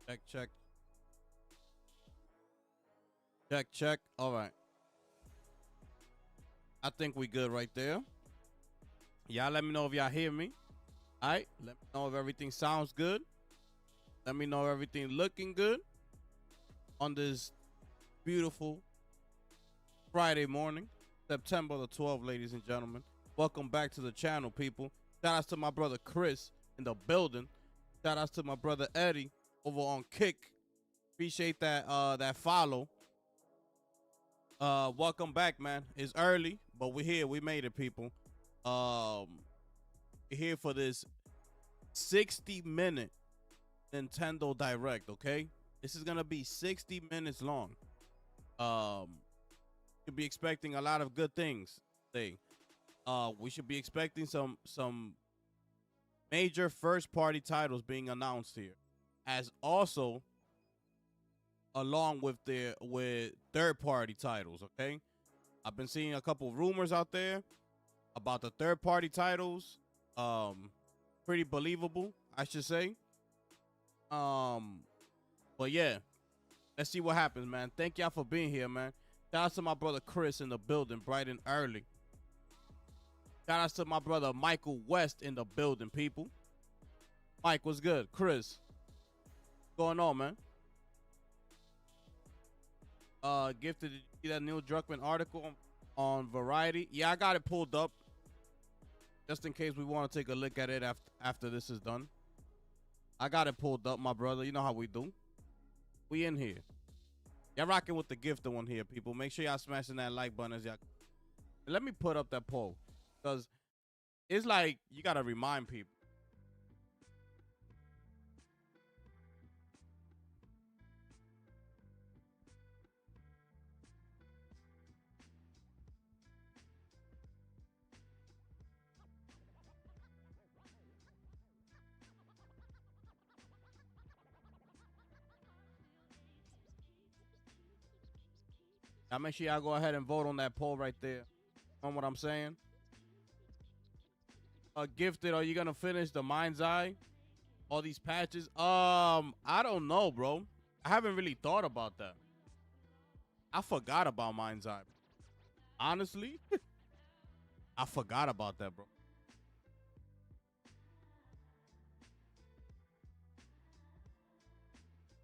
Check, check, check, check. All right. I think we good right there. Y'all let me know if y'all hear me. All right. Let me know if everything sounds good. Let me know if everything looking good on this beautiful Friday morning, September the 12th, ladies and gentlemen. Welcome back to the channel, people. Shout outs to my brother Chris in the building. Shout outs to my brother Eddie over on Kick. Appreciate that follow. Welcome back, man. It's early, but we're here. We made it, people. We're here for this 60-minute Nintendo Direct, okay? This is gonna be 60 minutes long. You'll be expecting a lot of good things today. We should be expecting some major first party titles being announced here, as also along with third party titles. Okay, I've been seeing a couple rumors out there about the third party titles. Pretty believable, I should say. But yeah, let's see what happens, man. Thank y'all for being here, man. Shout out to my brother Chris in the building, bright and early. Shout out to my brother Michael West in the building, people. Mike, what's good? Chris, what's going on, man? Gifted, did you see that Neil Druckmann article on Variety? Yeah, I got it pulled up just in case we want to take a look at it after this is done. I got it pulled up, my brother. You know how we do. We in here. Y'all rocking with the gifted one here, people. Make sure y'all smashing that like button as y'all. Let me put up that poll, because it's like you gotta remind people. Y'all make sure y'all go ahead and vote on that poll right there. On what I'm saying. Gifted, are you gonna finish the Mind's Eye? All these patches? I don't know, bro. I haven't really thought about that. I forgot about Mind's Eye. Honestly, I forgot about that, bro.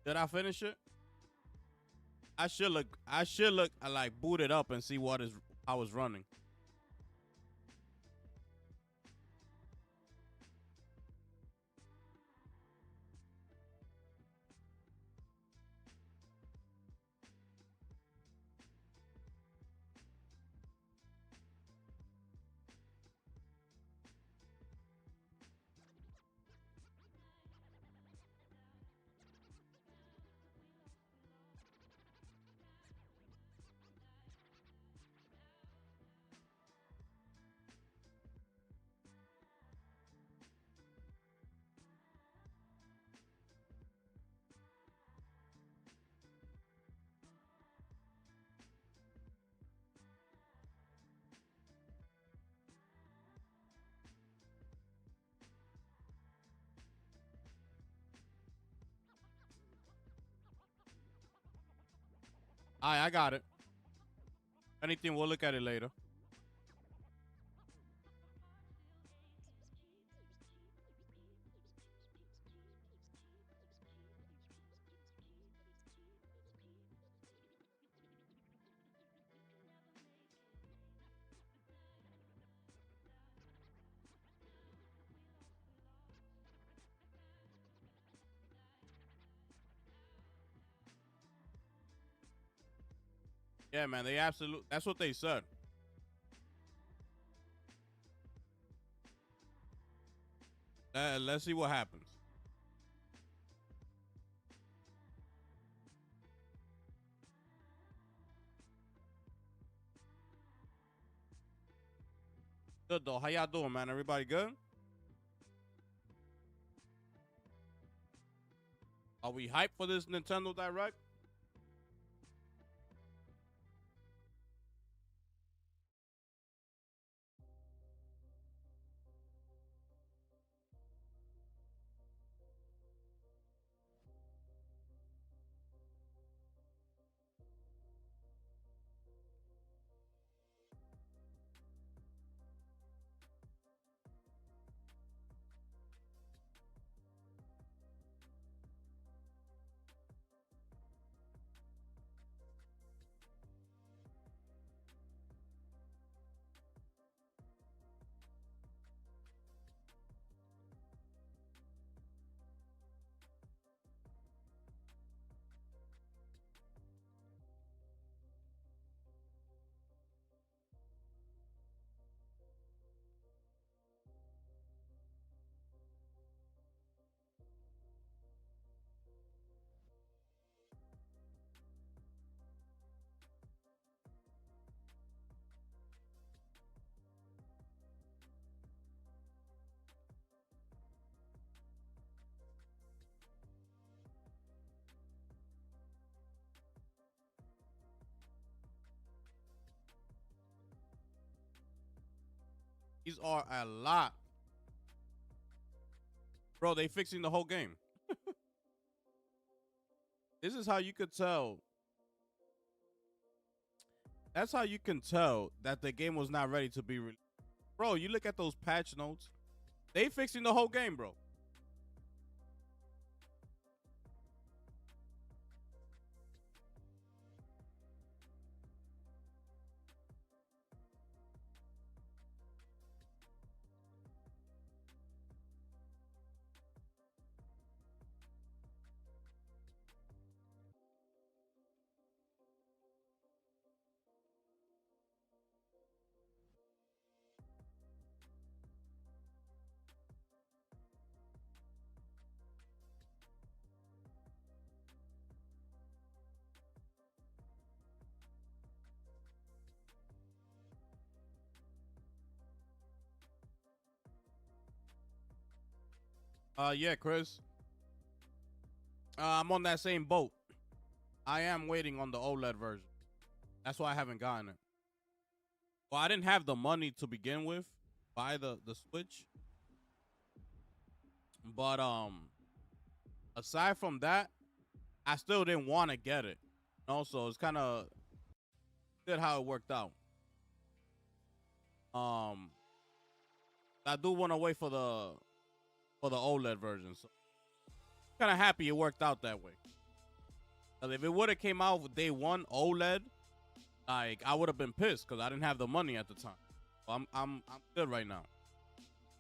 Did I finish it? I should look I like boot it up and see what is I was running. All right, I got it. Anything, we'll look at it later. Yeah, man, they absolutely, that's what they said. Let's see what happens. Good though. How y'all doing, man? Everybody good? Are we hyped for this Nintendo Direct? These are a lot. Bro, they fixing the whole game. This is how you could tell. That's how you can tell that the game was not ready to be released. Bro, you look at those patch notes. They fixing the whole game, bro. Yeah, Chris. I'm on that same boat. I am waiting on the OLED version. That's why I haven't gotten it. Well, I didn't have the money to begin with, buy the Switch. But aside from that, I still didn't want to get it. Also, it's kind of good how it worked out. Um, I do want to wait for the OLED version. So kind of happy it worked out that way. Cause if it would have came out with day one OLED, like I would have been pissed because I didn't have the money at the time. So I'm good right now.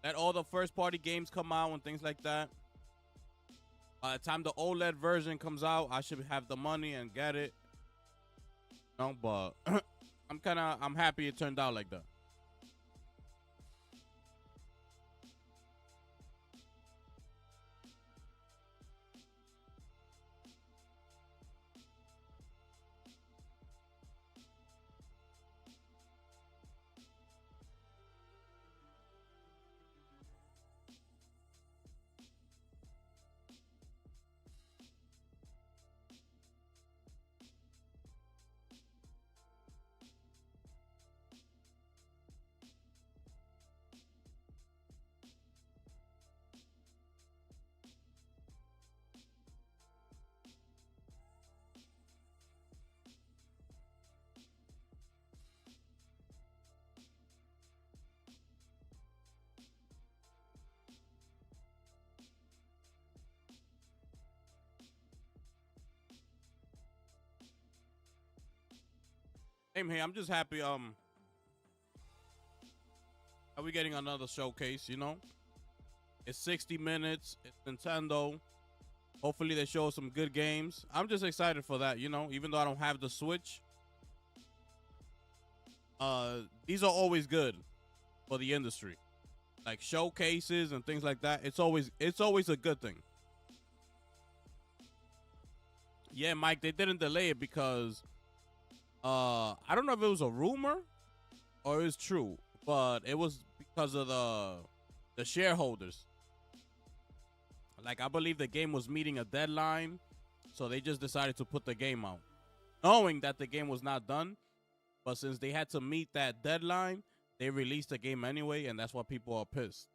Let all the first party games come out and things like that. By the time the OLED version comes out, I should have the money and get it. No, but I'm happy it turned out like that. Same here. I'm just happy. Are we getting another showcase? You know, it's 60 minutes. It's Nintendo. Hopefully they show some good games. I'm just excited for that. You know, even though I don't have the Switch, these are always good for the industry. Like showcases and things like that. It's always a good thing. Yeah, Mike, they didn't delay it because I don't know if it was a rumor or it's true, but it was because of the shareholders. Like I believe the game was meeting a deadline, so they just decided to put the game out, knowing that the game was not done. But since they had to meet that deadline, they released the game anyway, and that's why people are pissed.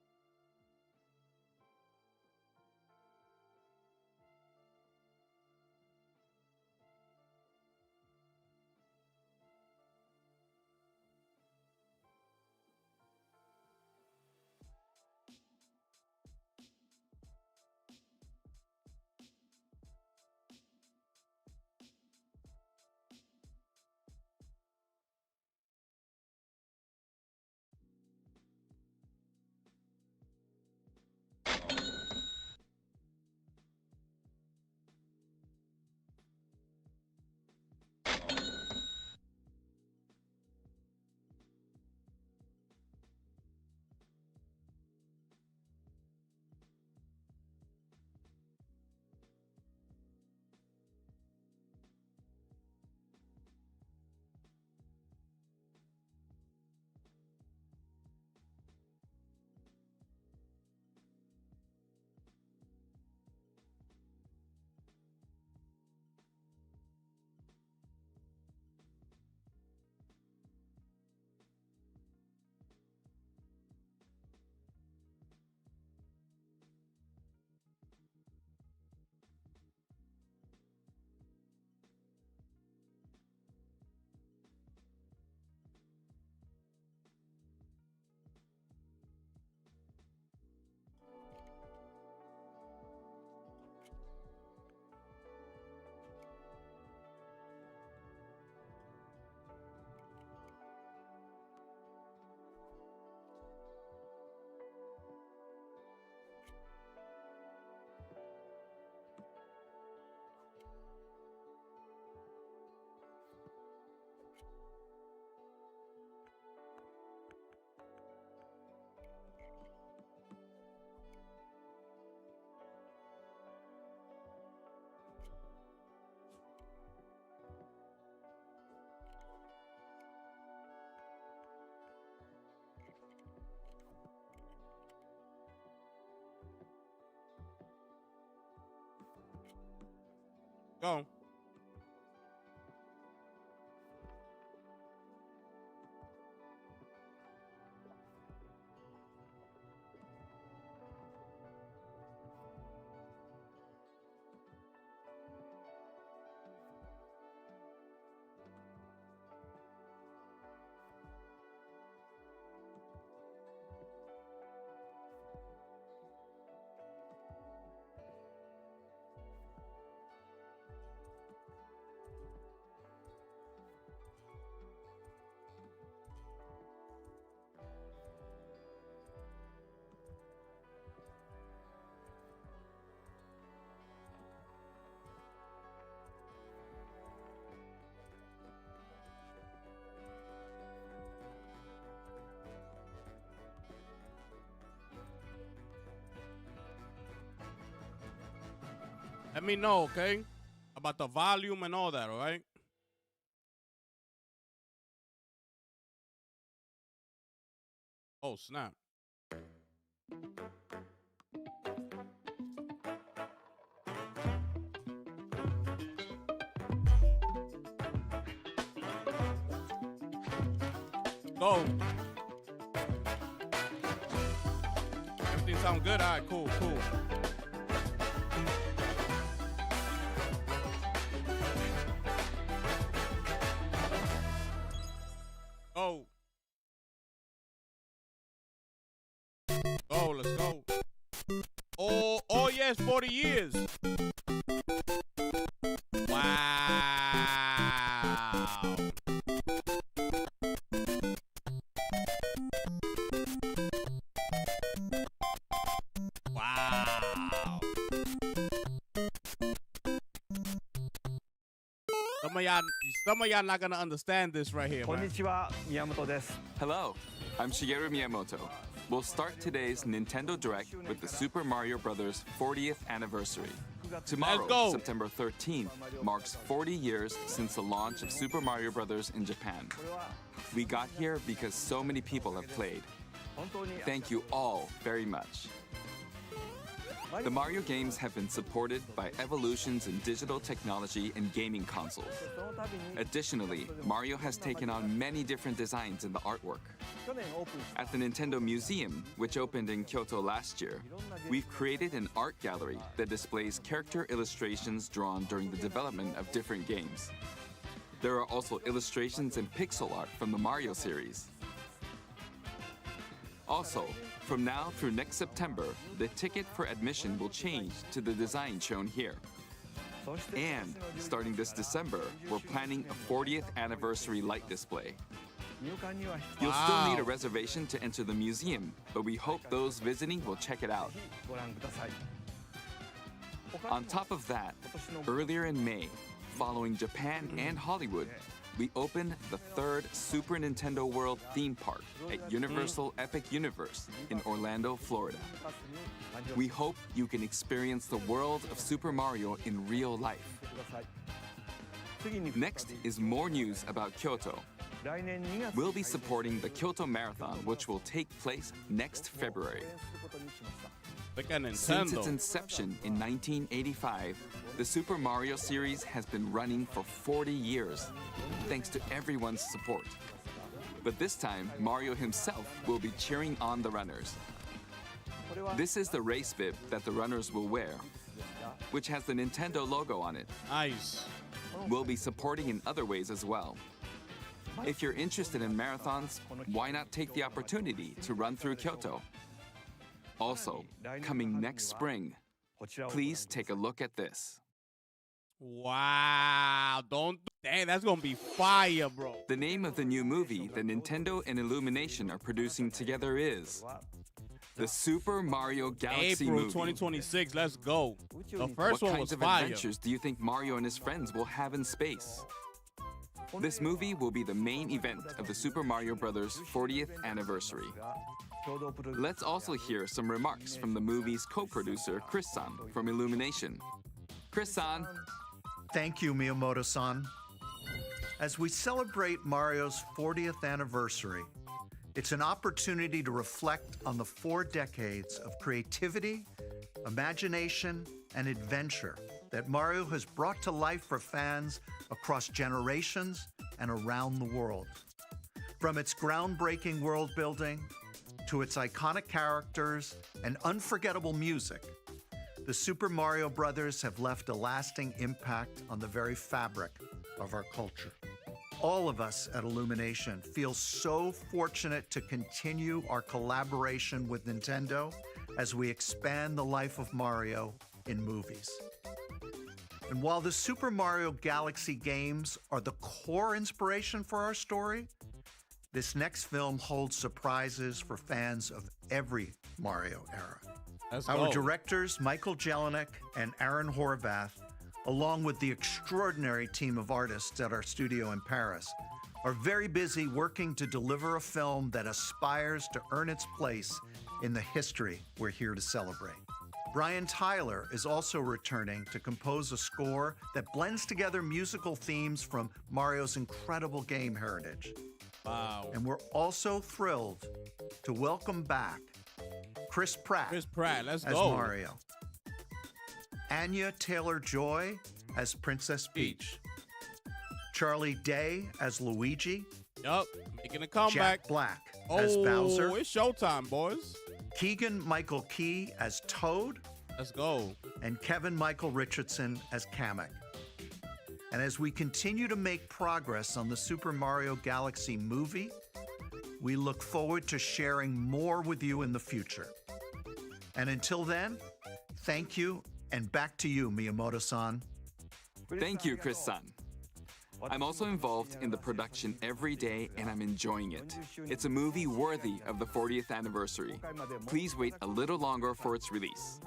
Go. Let me know, okay? About the volume and all that, all right? Oh, snap. Go. Everything sound good? All right, cool, cool. Go. Go, let's go. Oh yes, 40 years. Wow. Wow. Some of y'all not gonna understand this right here, man. Konnichiwa, Miyamoto desu. Hello, I'm Shigeru Miyamoto. We'll start today's Nintendo Direct with the Super Mario Bros. 40th anniversary. Tomorrow, Let's go. September 13th, marks 40 years since the launch of Super Mario Bros. In Japan. We got here because so many people have played. Thank you all very much. The Mario games have been supported by evolutions in digital technology and gaming consoles. Additionally, Mario has taken on many different designs in the artwork. At the Nintendo Museum, which opened in Kyoto last year, we've created an art gallery that displays character illustrations drawn during the development of different games. There are also illustrations and pixel art from the Mario series. Also, from now through next September, the ticket for admission will change to the design shown here. And starting this December, we're planning a 40th anniversary light display. You'll still need a reservation to enter the museum, but we hope those visiting will check it out. On top of that, earlier in May, following Japan and Hollywood, we opened the third Super Nintendo World theme park at Universal Epic Universe in Orlando, Florida. We hope you can experience the world of Super Mario in real life. Next is more news about Kyoto. We'll be supporting the Kyoto Marathon, which will take place next February. Look at Since its Nintendo. inception in 1985, the Super Mario series has been running for 40 years, thanks to everyone's support. But this time, Mario himself will be cheering on the runners. This is the race bib that the runners will wear, which has the Nintendo logo on it. Nice. We'll be supporting in other ways as well. If you're interested in marathons, why not take the opportunity to run through Kyoto? Also, coming next spring, please take a look at this. Wow. Dang, that's gonna be fire, bro. The name of the new movie that Nintendo and Illumination are producing together is the Super Mario Galaxy April movie. 2026. Let's go. The first What one was kinds of fire. adventures do you think Mario and his friends will have in space? This movie will be the main event of the Super Mario Bros. 40th anniversary. Let's also hear some remarks from the movie's co-producer, Chris-san, from Illumination. Chris-san, Thank you, Miyamoto-san. As we celebrate Mario's 40th anniversary, it's an opportunity to reflect on the 4 decades of creativity, imagination, and adventure that Mario has brought to life for fans across generations and around the world. From its groundbreaking world building to its iconic characters and unforgettable music, the Super Mario Brothers have left a lasting impact on the very fabric of our culture. All of us at Illumination feel so fortunate to continue our collaboration with Nintendo as we expand the life of Mario in movies. And while the Super Mario Galaxy games are the core inspiration for our story, this next film holds surprises for fans of every Mario era. Our directors, Michael Jelinek and Aaron Horvath, along with the extraordinary team of artists at our studio in Paris, are very busy working to deliver a film that aspires to earn its place in the history we're here to celebrate. Brian Tyler is also returning to compose a score that blends together musical themes from Mario's incredible game heritage. Wow. And we're also thrilled to welcome back Chris Pratt let's as go. Mario, Anya Taylor-Joy as Princess Peach, Charlie Day as Luigi, Yup, making a comeback. Jack Black as Bowser, It's showtime, boys. Keegan-Michael Key as Toad, Let's go. and Kevin Michael Richardson as Kamek. And as we continue to make progress on the Super Mario Galaxy movie, we look forward to sharing more with you in the future. And until then, thank you, and back to you, Miyamoto-san. Thank you, Chris-san. I'm also involved in the production every day, and I'm enjoying it. It's a movie worthy of the 40th anniversary. Please wait a little longer for its release.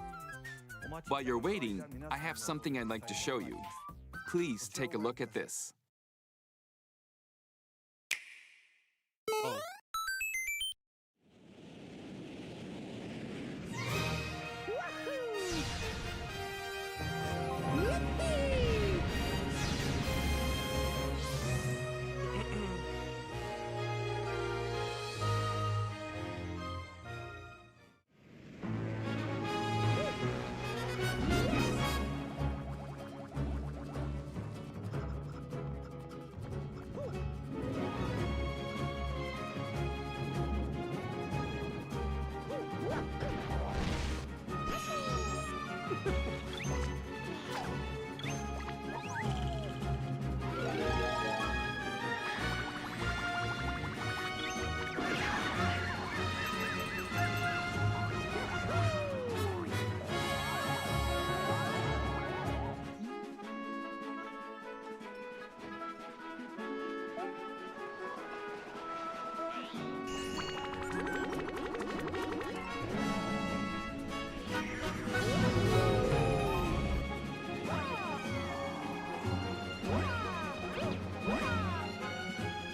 While you're waiting, I have something I'd like to show you. Please take a look at this. Oh.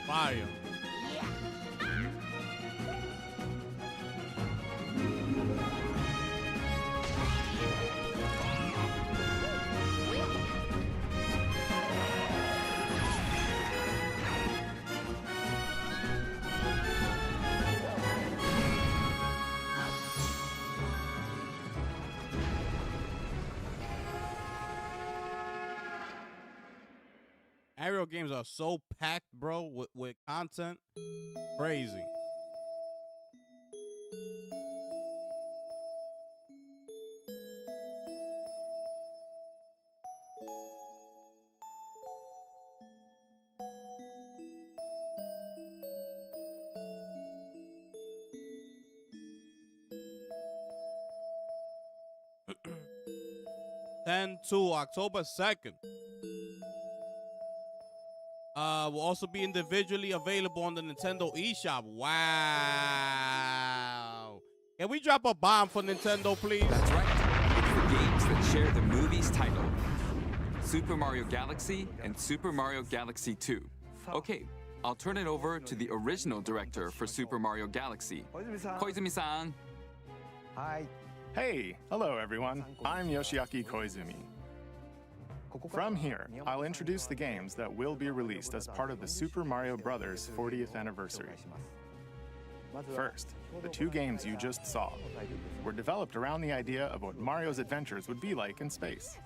Fire. Aerial games are so packed, bro, with content. Crazy. October 2nd. Will also be individually available on the Nintendo eShop. Wow. Can we drop a bomb for Nintendo, please? That's right. It's the games that share the movie's title. Super Mario Galaxy and Super Mario Galaxy 2. Okay, I'll turn it over to the original director for Super Mario Galaxy, Koizumi-san. Hi. Hey, hello everyone. I'm Yoshiaki Koizumi. From here, I'll introduce the games that will be released as part of the Super Mario Bros. 40th anniversary. First, the two games you just saw were developed around the idea of what Mario's adventures would be like in space.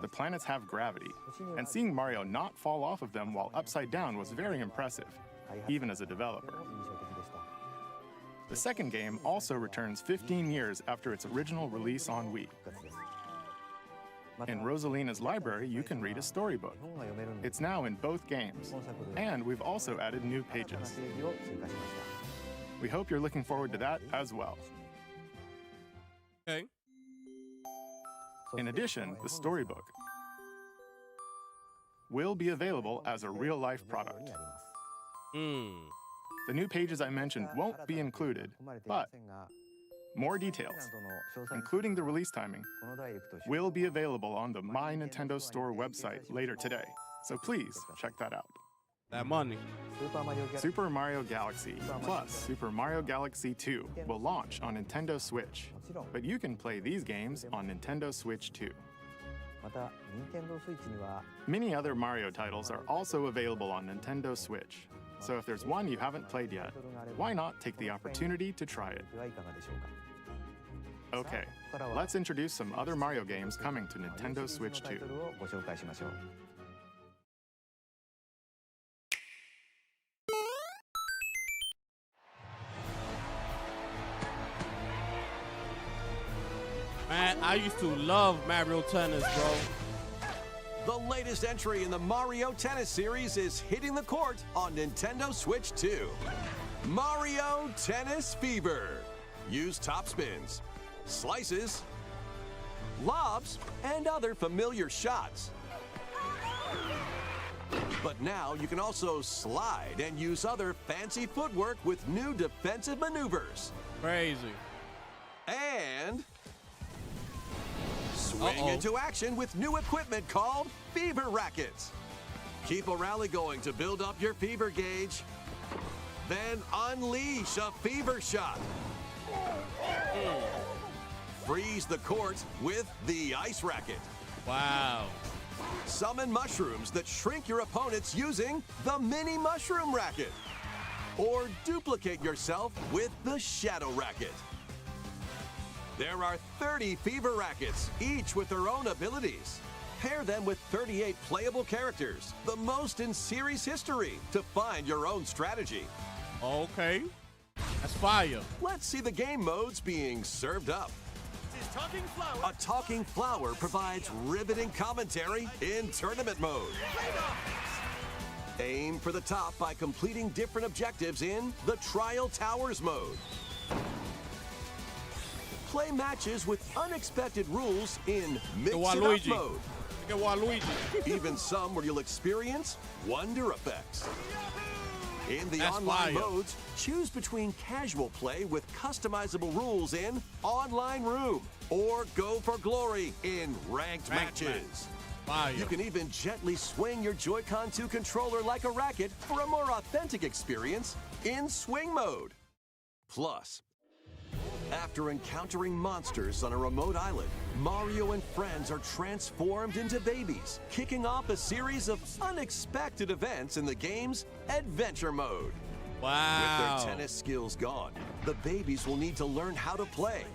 The planets have gravity, and seeing Mario not fall off of them while upside down was very impressive, even as a developer. The second game also returns 15 years after its original release on Wii. In Rosalina's library, you can read a storybook. It's now in both games, and we've also added new pages. We hope you're looking forward to that as well. Okay. In addition, the storybook will be available as a real-life product. The new pages I mentioned won't be included, but more details, including the release timing, will be available on the My Nintendo Store website later today, so please check that out. That money. Super Mario Galaxy plus Super Mario Galaxy 2 will launch on Nintendo Switch, but you can play these games on Nintendo Switch too. Many other Mario titles are also available on Nintendo Switch, so if there's one you haven't played yet, why not take the opportunity to try it? Okay, let's introduce some other Mario games coming to Nintendo Switch 2. Man, I used to love Mario Tennis, bro. The latest entry in the Mario Tennis series is hitting the court on Nintendo Switch 2. Mario Tennis Fever. Use top spins, slices, lobs, and other familiar shots. But now you can also slide and use other fancy footwork with new defensive maneuvers. Crazy. And swing into action with new equipment called Fever Rackets. Keep a rally going to build up your fever gauge. Then unleash a fever shot. Freeze the court with the Ice Racket. Wow. Summon mushrooms that shrink your opponents using the Mini Mushroom Racket. Or duplicate yourself with the Shadow Racket. There are 30 Fever Rackets, each with their own abilities. Pair them with 38 playable characters, the most in series history, to find your own strategy. Okay. That's fire. Let's see the game modes being served up. A talking flower provides riveting commentary in tournament mode. Aim for the top by completing different objectives in the Trial Towers mode. Play matches with unexpected rules in Mix It Up mode. Even some where you'll experience wonder effects. In the online modes, choose between casual play with customizable rules in Online Room, or go for glory in ranked matches. You can even gently swing your Joy-Con 2 controller like a racket for a more authentic experience in Swing mode. Plus, after encountering monsters on a remote island, Mario and friends are transformed into babies, kicking off a series of unexpected events in the game's Adventure mode. Wow. With their tennis skills gone, the babies will need to learn how to play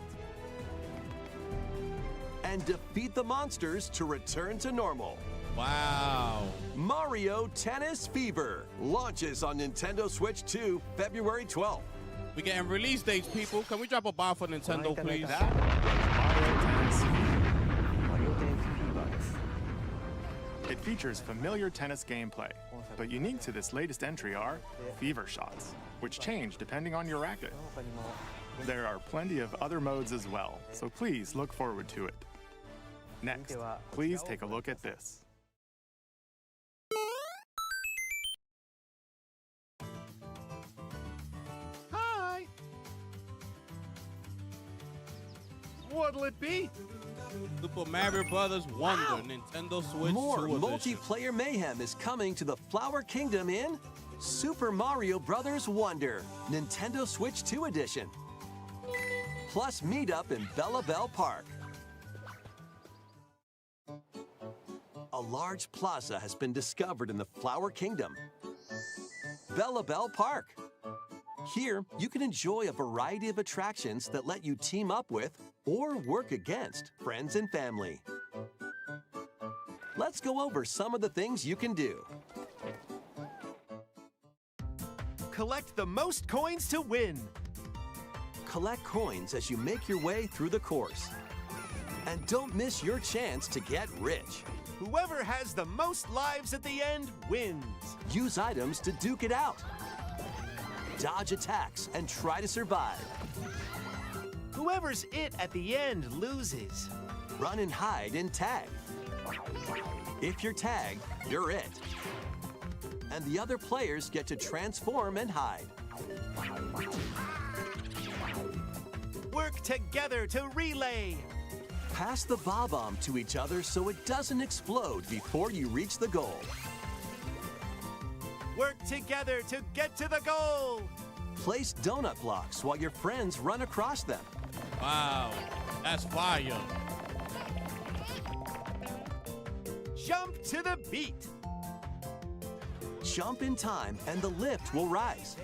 and defeat the monsters to return to normal. Wow. Mario Tennis Fever launches on Nintendo Switch 2 February 12th. We getting release dates, people. Can we drop a bomb for Nintendo, please? That was Mario Tennis Fever. It features familiar tennis gameplay, but unique to this latest entry are Fever Shots, which change depending on your racket. There are plenty of other modes as well, so please look forward to it. Next, please take a look at this. Hi! What'll it be? Super Mario Brothers Wonder, Nintendo Switch More 2 edition. multiplayer mayhem is coming to the Flower Kingdom in Super Mario Brothers Wonder, Nintendo Switch 2 edition. Plus meetup in Bella Bell Park. A large plaza has been discovered in the Flower Kingdom, Bella Bell Park. Here, you can enjoy a variety of attractions that let you team up with or work against friends and family. Let's go over some of the things you can do. Collect the most coins to win. Collect coins as you make your way through the course. And don't miss your chance to get rich. Whoever has the most lives at the end wins. Use items to duke it out. Dodge attacks and try to survive. Whoever's it at the end loses. Run and hide and tag. If you're tagged, you're it. And the other players get to transform and hide. Work together to relay. Pass the bob-omb to each other so it doesn't explode before you reach the goal. Work together to get to the goal. Place donut blocks while your friends run across them. Wow, that's fire. Jump to the beat. Jump in time and the lift will rise.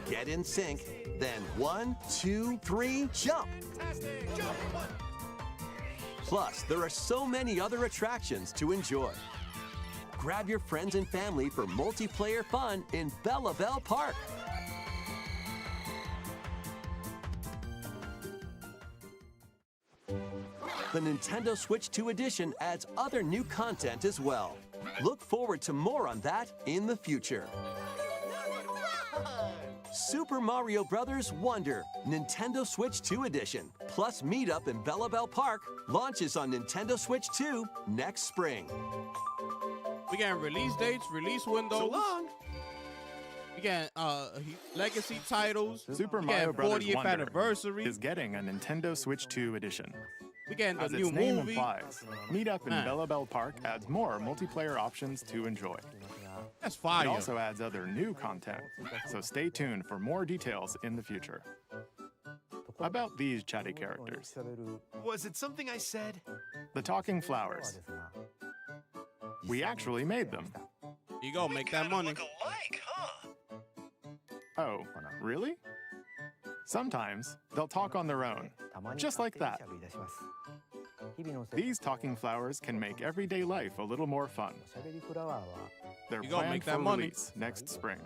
Get in sync, then 1, 2, 3, jump! Plus, there are so many other attractions to enjoy. Grab your friends and family for multiplayer fun in Bella Bell Park. The Nintendo Switch 2 edition adds other new content as well. Look forward to more on that in the future. Super Mario Bros. Wonder, Nintendo Switch 2 edition, plus Meet Up in Bella Bell Park launches on Nintendo Switch 2 next spring. We got release dates, release windows. So long. We got legacy titles. Super Mario Bros. 40th Wonder anniversary. is getting a Nintendo Switch 2 edition. We getting the As new its name movie. implies, Meet Up in Man. Bella Bell Park adds more multiplayer options to enjoy. That's It fire. also adds other new content, so stay tuned for more details in the future. About these chatty characters, Was it something I said? the talking flowers. We actually made them. You go, make that money. Oh, really? Sometimes they'll talk on their own, just like that. These talking flowers can make everyday life a little more fun. They're You go, planned make for that money. release next spring.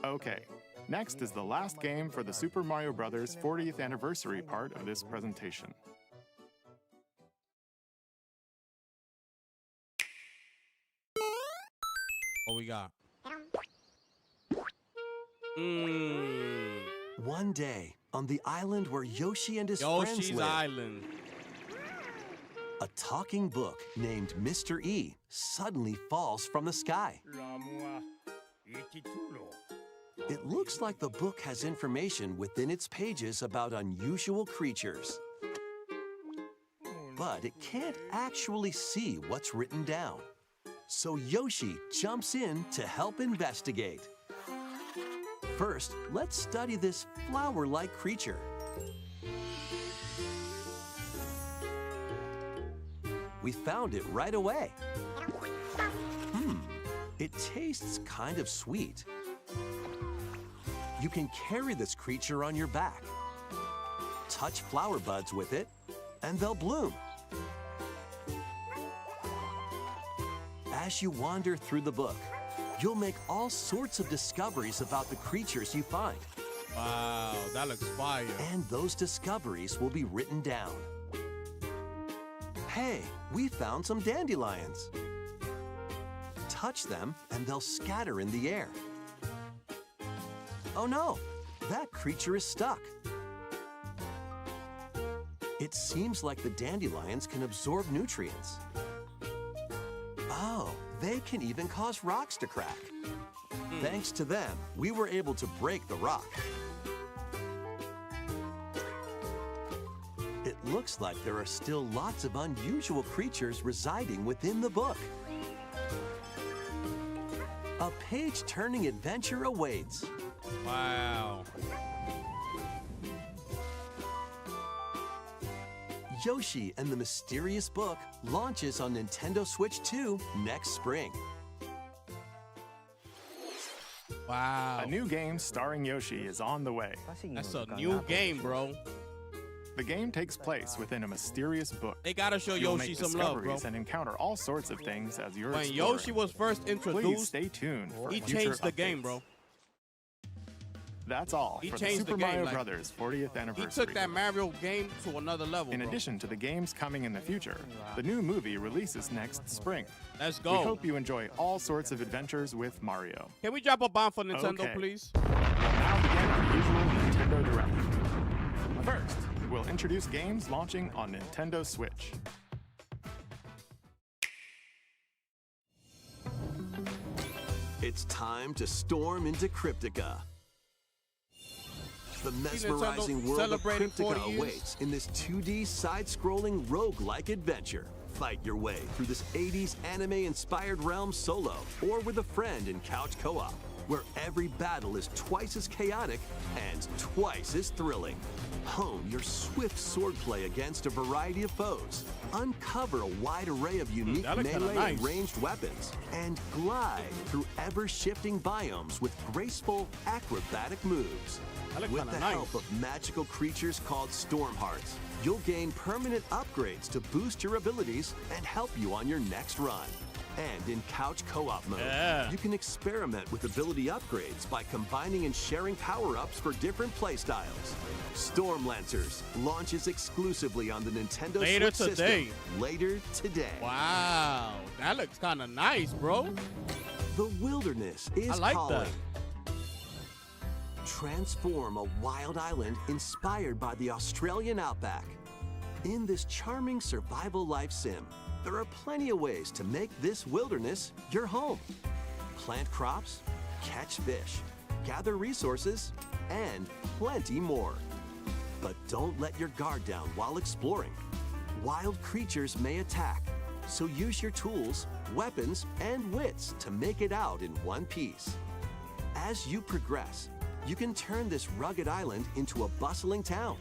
Okay, next is the last game for the Super Mario Bros. 40th anniversary part of this presentation. What we got? One day, on the island where Yoshi and his friends Yoshi's live, Island. a talking book named Mr. E suddenly falls from the sky. It looks like the book has information within its pages about unusual creatures. But it can't actually see what's written down. So Yoshi jumps in to help investigate. First, let's study this flower-like creature. We found it right away. It tastes kind of sweet. You can carry this creature on your back. Touch flower buds with it, and they'll bloom. As you wander through the book, you'll make all sorts of discoveries about the creatures you find. Wow, that looks fire. And those discoveries will be written down. Hey, we found some dandelions. Touch them and they'll scatter in the air. Oh no, that creature is stuck. It seems like the dandelions can absorb nutrients. Oh, they can even cause rocks to crack. Thanks to them, we were able to break the rock. It looks like there are still lots of unusual creatures residing within the book. A page-turning adventure awaits. Wow. Yoshi and the Mysterious Book launches on Nintendo Switch 2 next spring. Wow. A new game starring Yoshi is on the way. That's a new game, bro. The game takes place within a mysterious book. They gotta show You'll Yoshi make some love, bro. discoveries and encounter all sorts of things as you're When exploring. Yoshi was first Please introduced, stay tuned for he future changed the game, updates. bro. That's all He for the changed the Super game, Mario like, Brothers 40th He anniversary. took that Mario game to another level, In bro. addition to the games coming in the future, the new movie releases next spring. Let's We go. hope you enjoy all sorts of adventures with Mario. Can we drop a bomb for Nintendo, Okay. please? We'll now begin our usual Nintendo Direct. First, we'll introduce games launching on Nintendo Switch. It's time to storm into Cryptica. The mesmerizing Nintendo world of celebrating 40 Cryptica years. awaits in this 2D side-scrolling roguelike adventure. Fight your way through this 80s anime-inspired realm solo or with a friend in couch co-op, where every battle is twice as chaotic and twice as thrilling. Hone your swift swordplay against a variety of foes. Uncover a wide array of unique that looks kinda melee nice. and ranged weapons. And glide through ever-shifting biomes with graceful, acrobatic moves. That looks With kinda the nice. help of magical creatures called Storm Hearts, you'll gain permanent upgrades to boost your abilities and help you on your next run. And in couch co-op mode, Yeah. you can experiment with ability upgrades by combining and sharing power-ups for different playstyles. Storm Lancers launches exclusively on the Nintendo Later Switch today. system later today. Wow. That looks kind of nice, bro. The wilderness is I like calling. Transform a wild island inspired by the Australian outback. In this charming survival life sim, there are plenty of ways to make this wilderness your home. Plant crops, catch fish, gather resources, and plenty more. But don't let your guard down while exploring. Wild creatures may attack, so use your tools, weapons, and wits to make it out in one piece. As you progress, you can turn this rugged island into a bustling town.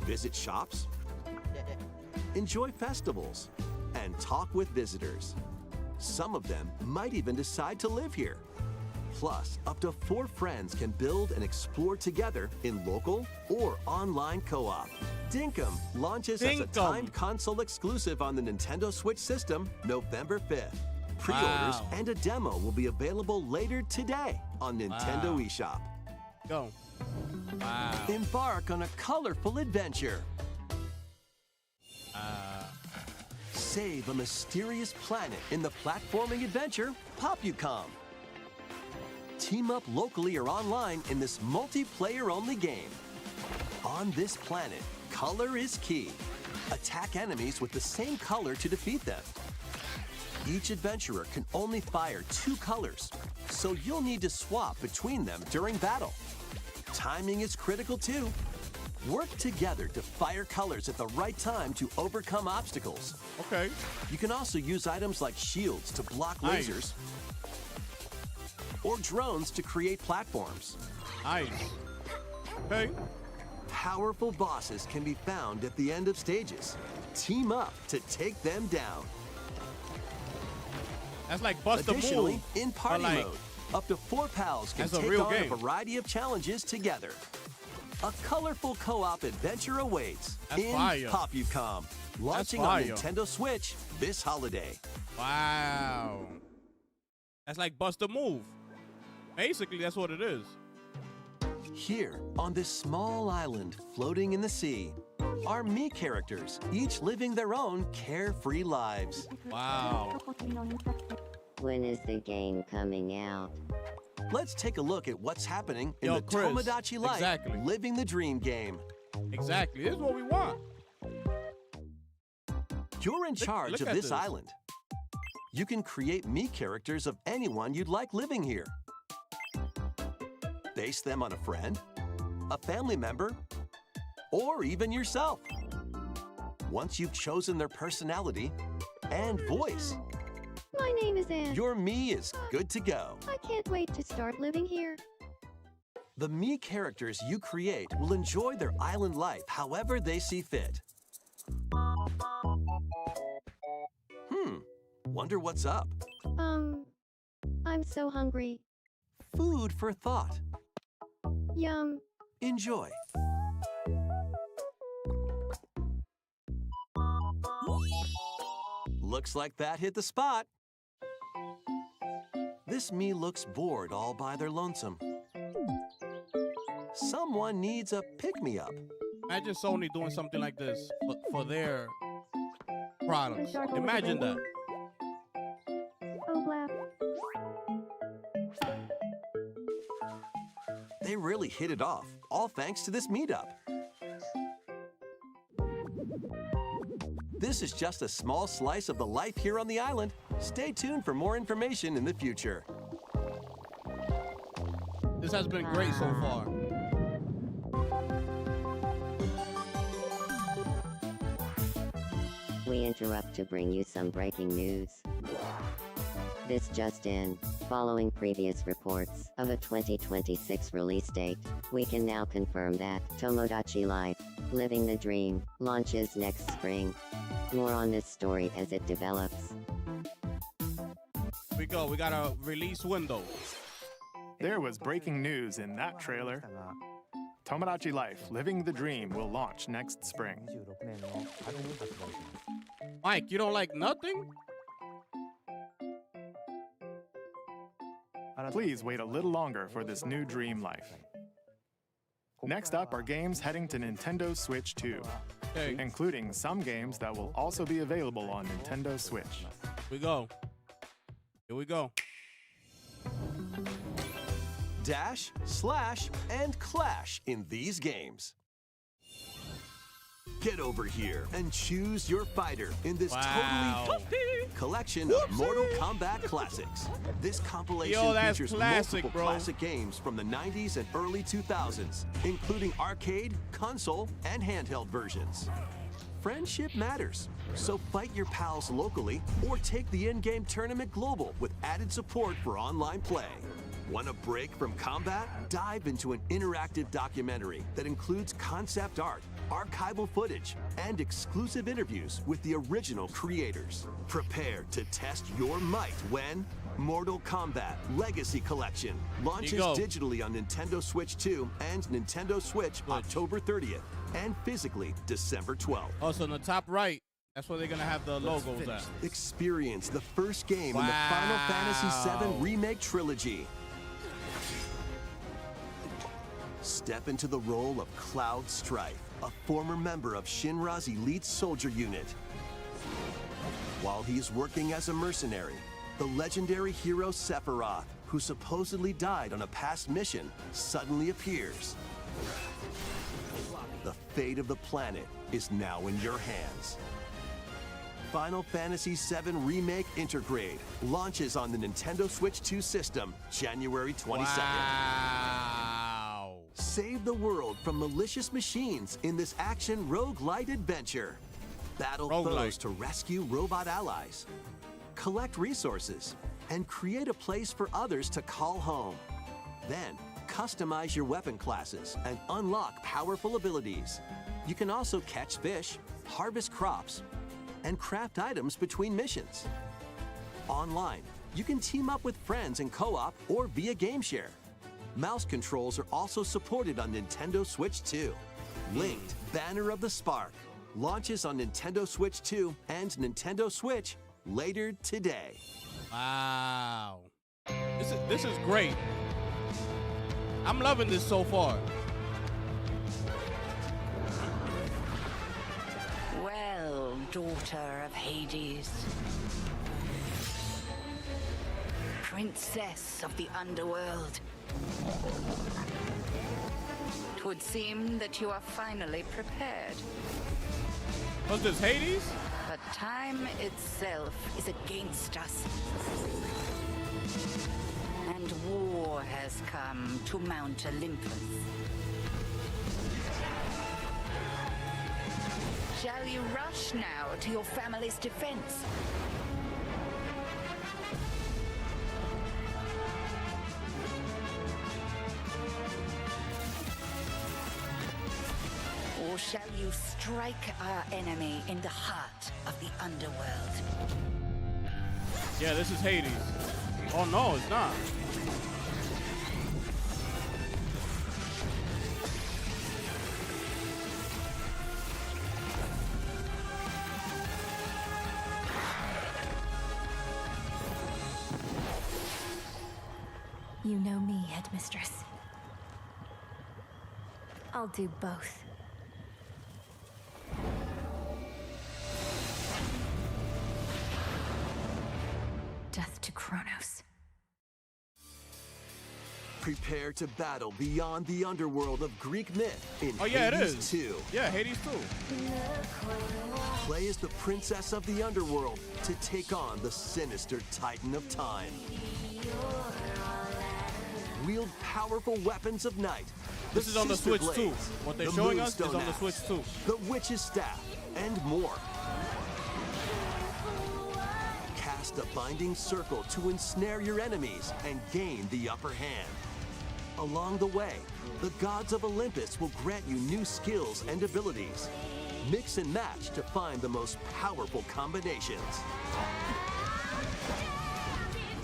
Visit shops, enjoy festivals, and talk with visitors. Some of them might even decide to live here. Plus, up to 4 friends can build and explore together in local or online co-op. Dinkum launches as a Dinkum. timed console exclusive on the Nintendo Switch system November 5th. Pre-orders Wow. and a demo will be available later today on Nintendo Wow. eShop. Go. Wow. Embark on a colorful adventure. Save a mysterious planet in the platforming adventure Popucom. Team up locally or online in this multiplayer-only game. On this planet, color is key. Attack enemies with the same color to defeat them. Each adventurer can only fire 2 colors, so you'll need to swap between them during battle. Timing is critical too. Work together to fire colors at the right time to overcome obstacles. Okay. You can also use items like shields to block Nice. lasers or drones to create platforms. Nice. Okay. Powerful bosses can be found at the end of stages. Team up to take them down. That's like bust a Additionally, move. in party like- mode, up to 4 pals can That's a take real on game. a variety of challenges together. A colorful co-op adventure awaits That's in fire. Popucom, launching on fire. Nintendo Switch this holiday. Wow. That's like bust a move. Basically, that's what it is. Here, on this small island floating in the sea, are me characters, each living their own carefree lives. Wow. When is the game coming out? Let's take a look at what's happening in Yo, the Chris, Tomodachi Life exactly. Living the Dream game. Exactly. This is what we want. You're in charge look of at this this. island. You can create me characters of anyone you'd like living here. Base them on a friend, a family member, or even yourself. Once you've chosen their personality and voice, My name is Anne. your me is good to go. I can't wait to start living here. The me characters you create will enjoy their island life however they see fit. Wonder what's up. I'm so hungry. food for thought. Yum. Enjoy. Looks like that hit the spot. This me looks bored all by their lonesome. Someone needs a pick-me-up. Imagine Sony doing something like this for their products. Imagine that. Oh, blap. They really hit it off, all thanks to this meetup. This is just a small slice of the life here on the island. Stay tuned for more information in the future. This has been great so far. We interrupt to bring you some breaking news. This just in. Following previous reports of a 2026 release date, we can now confirm that Tomodachi Life, Living the Dream, launches next spring. More on this story as it develops. We go. We got a release window. There was breaking news in that trailer. Tomodachi Life, Living the Dream will launch next spring. Mike, you don't like nothing? Please wait a little longer for this new dream life. Next up are games heading to Nintendo Switch 2, Okay. including some games that will also be available on Nintendo Switch. We go. Here we go. Dash, slash, and clash in these games. Get over here and choose your fighter in this totally collection of Mortal Kombat classics. This compilation Yo, that's features classic, multiple bro. classic games from the 90s and early 2000s, including arcade, console, and handheld versions. Friendship matters, so fight your pals locally or take the in-game tournament global with added support for online play. Want a break from combat? Dive into an interactive documentary that includes concept art, archival footage, and exclusive interviews with the original creators. Prepare to test your might when Mortal Kombat Legacy Collection launches go. digitally on Nintendo Switch 2 and Nintendo Switch October 30th and physically December 12th. Also, in the top right, that's where they're going to have the logos at. Experience the first game in the Final Fantasy VII Remake Trilogy. Step into the role of Cloud Strife, a former member of Shinra's elite soldier unit. While he's working as a mercenary, the legendary hero Sephiroth, who supposedly died on a past mission, suddenly appears. The fate of the planet is now in your hands. Final Fantasy VII Remake Intergrade launches on the Nintendo Switch 2 system January 22nd. Wow. Save the world from malicious machines in this action roguelite adventure. Battle foes to rescue robot allies. Collect resources and create a place for others to call home. Then, customize your weapon classes and unlock powerful abilities. You can also catch fish, harvest crops, and craft items between missions. Online, you can team up with friends in co-op or via game share. Mouse controls are also supported on Nintendo Switch 2. Linked Banner of the Spark launches on Nintendo Switch 2 and Nintendo Switch later today. Wow. This is great. I'm loving this so far. Well, daughter of Hades, princess of the underworld, 'twould seem that you are finally prepared. What's this, Hades? But time itself is against us. And war has come to Mount Olympus. Shall you rush now to your family's defense? Or shall you strike our enemy in the heart of the underworld? Yeah, this is Hades. Oh no, it's not. You know me, Headmistress. I'll do both. Death to Kronos. Prepare to battle beyond the underworld of Greek myth in it Hades is. 2. Yeah, Hades 2. Play as the princess of the underworld to take on the sinister Titan of Time. Wield powerful weapons of night. This is on the Sister Switch too. Blades, What they're the showing us is Moonstone on the Axe, Switch too. The Witch's Staff, and more. Cast a binding circle to ensnare your enemies and gain the upper hand. Along the way, the gods of Olympus will grant you new skills and abilities. Mix and match to find the most powerful combinations.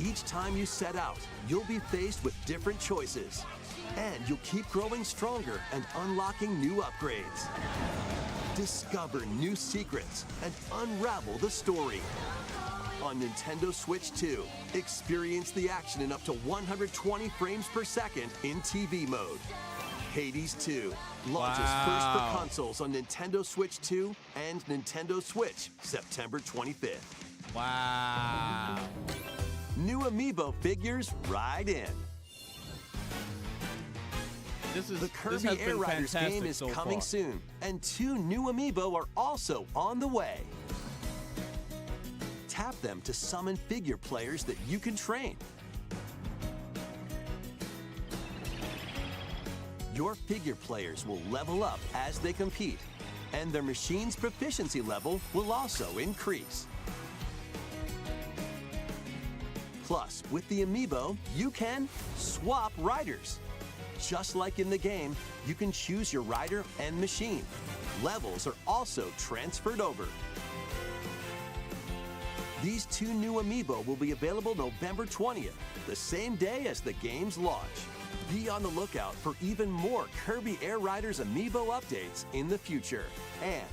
Each time you set out, you'll be faced with different choices. And you'll keep growing stronger and unlocking new upgrades. Discover new secrets and unravel the story. On Nintendo Switch 2, experience the action in up to 120 frames per second in TV mode. Hades 2 launches first for consoles on Nintendo Switch 2 and Nintendo Switch September 25th. Wow. New Amiibo figures ride in. The Kirby Air Riders game is coming soon, and 2 new Amiibo are also on the way. Tap them to summon figure players that you can train. Your figure players will level up as they compete, and their machine's proficiency level will also increase. Plus, with the Amiibo, you can swap riders. Just like in the game, you can choose your rider and machine. Levels are also transferred over. These 2 new Amiibo will be available November 20th, the same day as the game's launch. Be on the lookout for even more Kirby Air Riders Amiibo updates in the future. And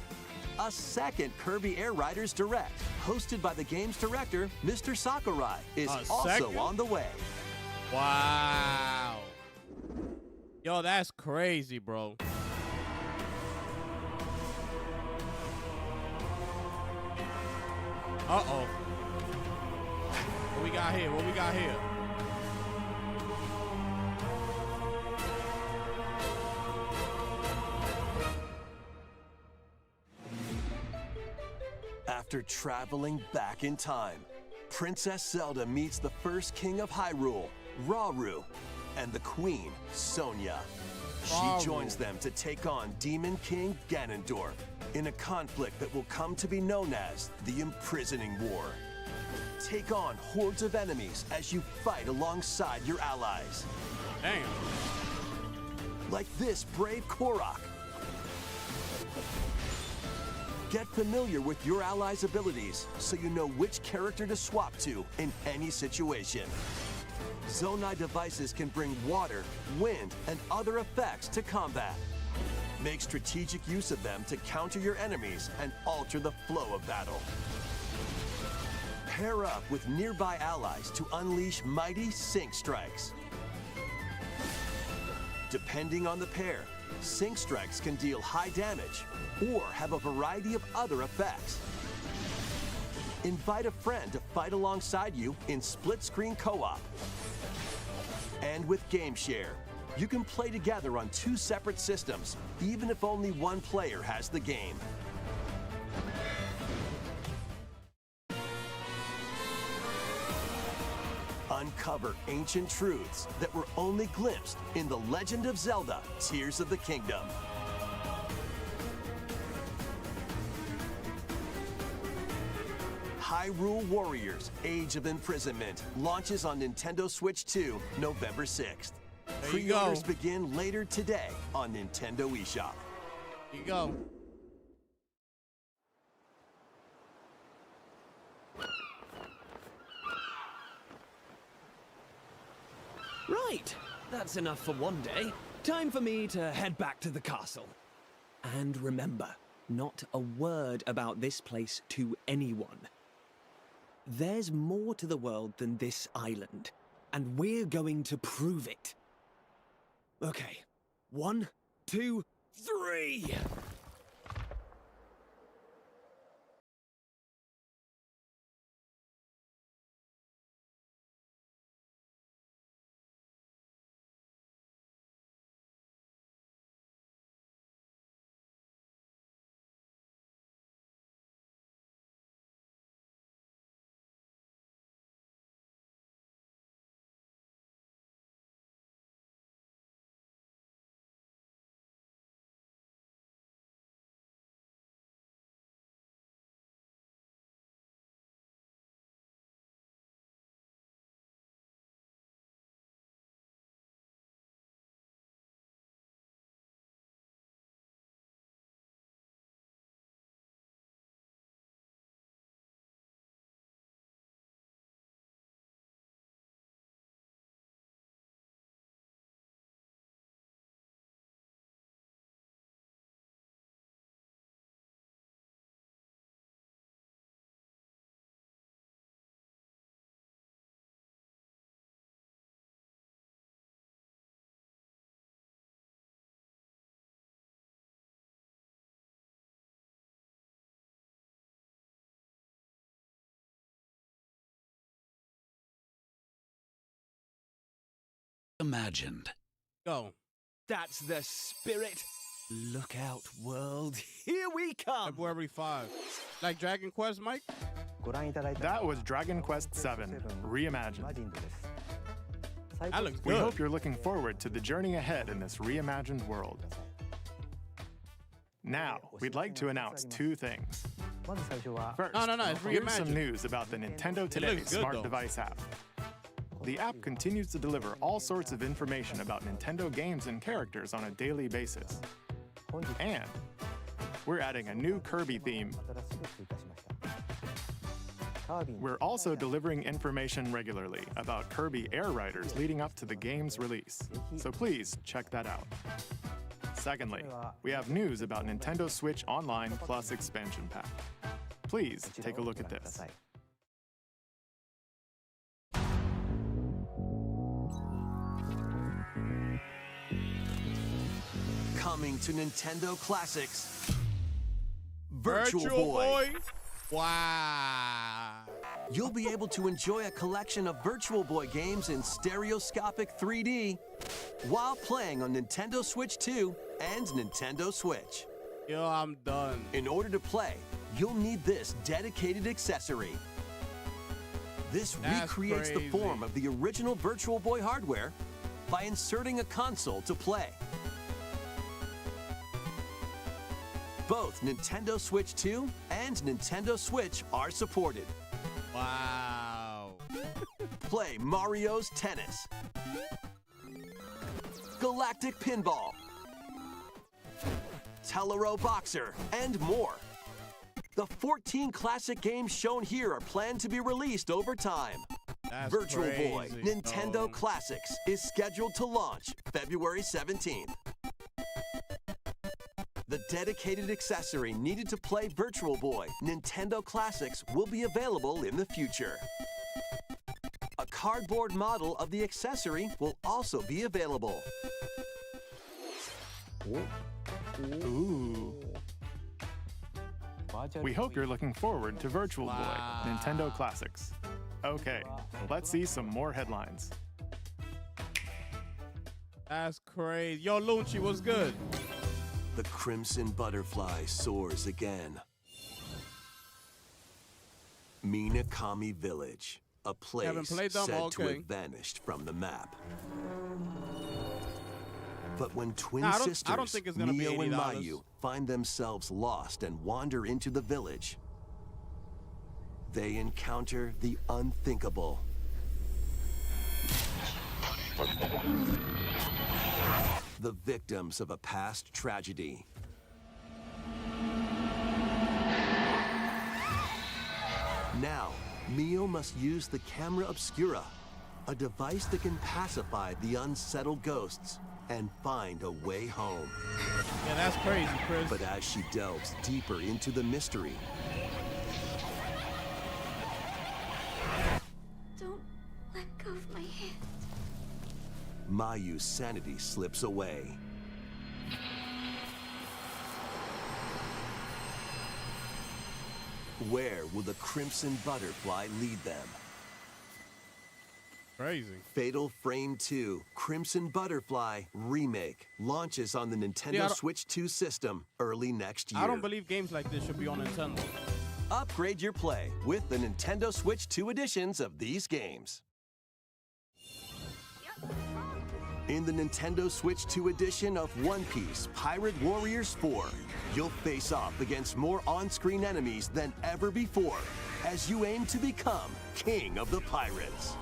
a second Kirby Air Riders Direct, hosted by the game's director, Mr. Sakurai, is also on the way. Wow. Yo, that's crazy, bro. Uh-oh. What we got here? What we got here? After traveling back in time, Princess Zelda meets the first king of Hyrule, Rauru, and the queen, Sonia. She joins them to take on Demon King Ganondorf in a conflict that will come to be known as the Imprisoning War. Take on hordes of enemies as you fight alongside your allies. Damn. Like this brave Korok. Get familiar with your allies' abilities so you know which character to swap to in any situation. Zonai devices can bring water, wind, and other effects to combat. Make strategic use of them to counter your enemies and alter the flow of battle. Pair up with nearby allies to unleash mighty sync strikes. Depending on the pair, sync strikes can deal high damage or have a variety of other effects. Invite a friend to fight alongside you in split-screen co-op. And with GameShare, you can play together on 2 separate systems, even if only one player has the game. Uncover ancient truths that were only glimpsed in The Legend of Zelda: Tears of the Kingdom. Hyrule Warriors: Age of Imprisonment launches on Nintendo Switch 2 November 6th. Pre-orders begin later today on Nintendo eShop. Here you go. Right, that's enough for one day. Time for me to head back to the castle. And remember, not a word about this place to anyone. There's more to the world than this island. and we're going to prove it. Okay, 1, 2, 3! Imagined. Go. That's the spirit. Look out, world. Here we come. February 5. Like Dragon Quest, Mike? That was Dragon Quest VII, Reimagined. That looks We good. hope you're looking forward to the journey ahead in this reimagined world. Now, we'd like to announce 2 things. First, No, it's here's some reimagined. news about the Nintendo Today looks good, smart though. device app. The app continues to deliver all sorts of information about Nintendo games and characters on a daily basis. And we're adding a new Kirby theme. We're also delivering information regularly about Kirby Air Riders leading up to the game's release. So please check that out. Secondly, we have news about Nintendo Switch Online Plus expansion pack. Please take a look at this. Coming to Nintendo Classics, Virtual Boy. Wow. You'll be able to enjoy a collection of Virtual Boy games in stereoscopic 3D while playing on Nintendo Switch 2 and Nintendo Switch. Yo, I'm done. In order to play, you'll need this dedicated accessory. This That's recreates the crazy. form of the original Virtual Boy hardware by inserting a console to play. Both Nintendo Switch 2 and Nintendo Switch are supported. Wow. Play Mario's Tennis, Galactic Pinball, Telero Boxer, and more. The 14 classic games shown here are planned to be released over time. That's Virtual Boy crazy, Nintendo dog. Classics is scheduled to launch February 17th. The dedicated accessory needed to play Virtual Boy Nintendo Classics will be available in the future. A cardboard model of the accessory will also be available. Ooh. We hope you're looking forward to Virtual Boy Nintendo Classics. Okay, let's see some more headlines. That's crazy. Yo, Lunchi, what's good? The Crimson Butterfly soars again. Minakami Village, a place Haven't played them? said to Okay. have vanished from the map. But when twin Nah, I don't sisters, think it's gonna be Mio and $80. Mayu, find themselves lost and wander into the village, they encounter the unthinkable. The victims of a past tragedy. Now, Mio must use the camera obscura, a device that can pacify the unsettled ghosts and find a way home. Yeah, that's crazy, Chris. But as she delves deeper into the mystery, Don't let go of my hand. Mayu's sanity slips away. Where will the Crimson Butterfly lead them? Crazy. Fatal Frame 2 Crimson Butterfly Remake launches on the Nintendo Switch 2 system early next year. I don't believe games like this should be on Nintendo. Upgrade your play with the Nintendo Switch 2 editions of these games. In the Nintendo Switch 2 edition of One Piece Pirate Warriors 4, you'll face off against more on-screen enemies than ever before as you aim to become King of the Pirates.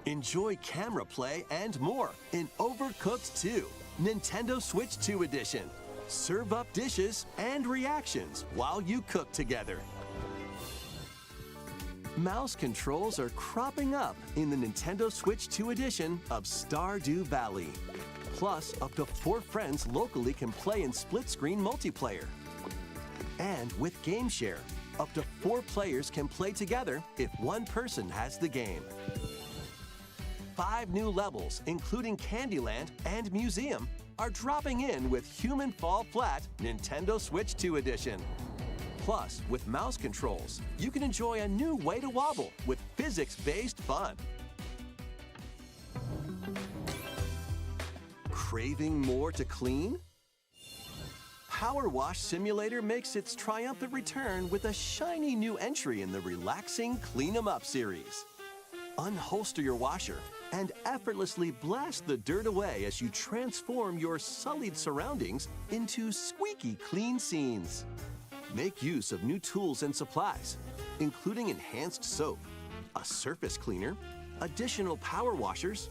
Enjoy camera play and more in Overcooked 2, Nintendo Switch 2 edition. Serve up dishes and reactions while you cook together. Mouse controls are cropping up in the Nintendo Switch 2 edition of Stardew Valley. Plus, up to 4 friends locally can play in split-screen multiplayer. And with Game Share, up to 4 players can play together if one person has the game. 5 new levels, including Candyland and Museum, are dropping in with Human Fall Flat Nintendo Switch 2 edition. Plus, with mouse controls, you can enjoy a new way to wobble with physics-based fun. Craving more to clean? Power Wash Simulator makes its triumphant return with a shiny new entry in the relaxing Clean 'em Up series. Unholster your washer and effortlessly blast the dirt away as you transform your sullied surroundings into squeaky clean scenes. Make use of new tools and supplies, including enhanced soap, a surface cleaner, additional power washers,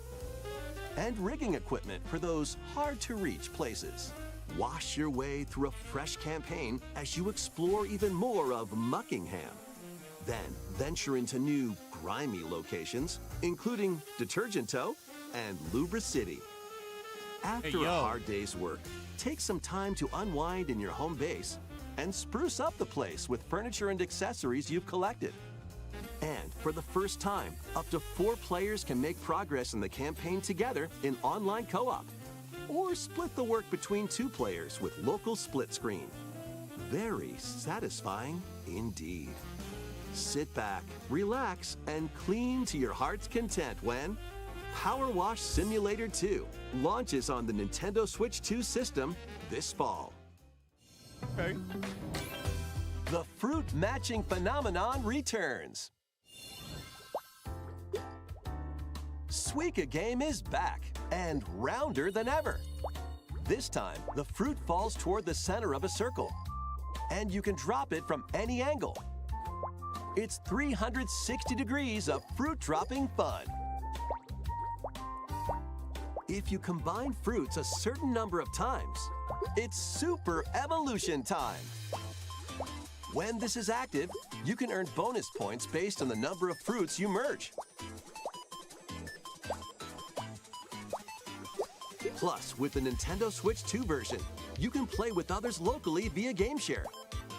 and rigging equipment for those hard-to-reach places. Wash your way through a fresh campaign as you explore even more of Muckingham. Then venture into new, grimy locations, including Detergento and Lubra City. After a hard day's work, take some time to unwind in your home base and spruce up the place with furniture and accessories you've collected. And for the first time, up to 4 players can make progress in the campaign together in online co-op, or split the work between 2 players with local split screen. Very satisfying indeed. Sit back, relax, and clean to your heart's content when Power Wash Simulator 2 launches on the Nintendo Switch 2 system this fall. Okay. The fruit matching phenomenon returns. Suika Game is back and rounder than ever. This time, the fruit falls toward the center of a circle, and you can drop it from any angle. It's 360 degrees of fruit dropping fun. If you combine fruits a certain number of times, it's Super Evolution time. When this is active, you can earn bonus points based on the number of fruits you merge. Plus, with the Nintendo Switch 2 version, you can play with others locally via Game Share.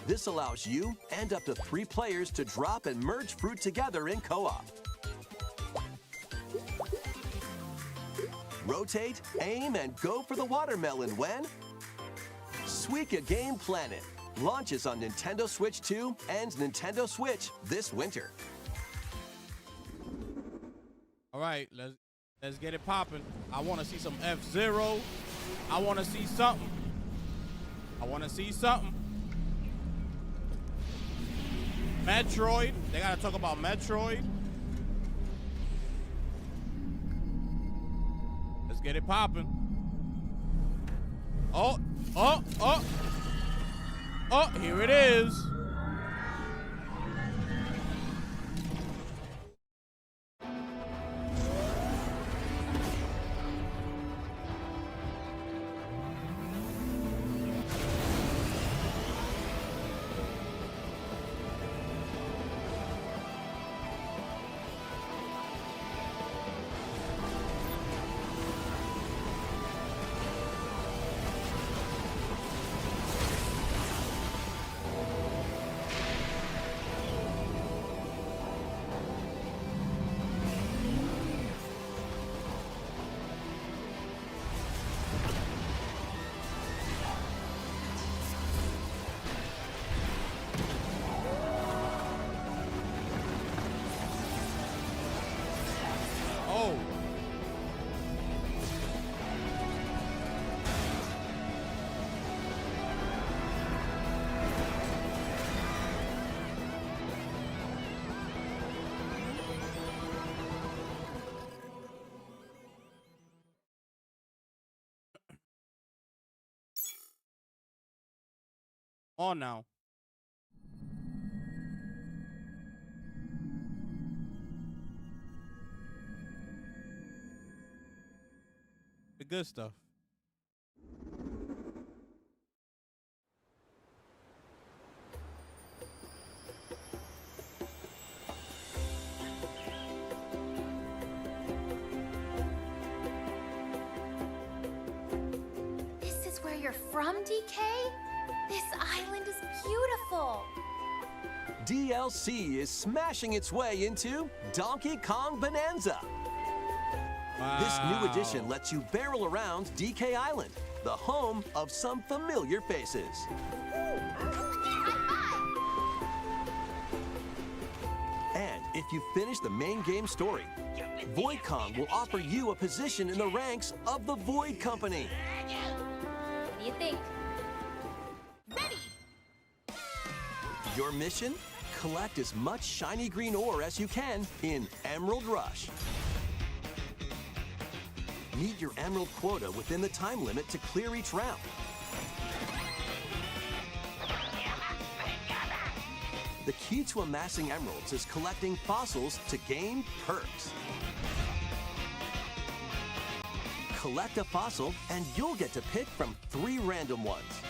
This allows you and up to 3 players to drop and merge fruit together in co-op. Rotate, aim, and go for the watermelon when Suika Game Planet launches on Nintendo Switch 2 and Nintendo Switch this winter. All right, let's get it popping. I want to see some F-Zero. I want to see something. Metroid. They got to talk about Metroid. Let's get it popping. Oh, here it is. on now. The good stuff. This is where you're from, DK? This island is beautiful. DLC is smashing its way into Donkey Kong Bonanza. This new edition lets you barrel around DK Island, the home of some familiar faces. And if you finish the main game story, Void Kong will offer you a position in the ranks of the Void Company. What do you think? Ready! Your mission? Collect as much shiny green ore as you can in Emerald Rush. Meet your emerald quota within the time limit to clear each round. The key to amassing emeralds is collecting fossils to gain perks. Collect a fossil and you'll get to pick from 3 random ones.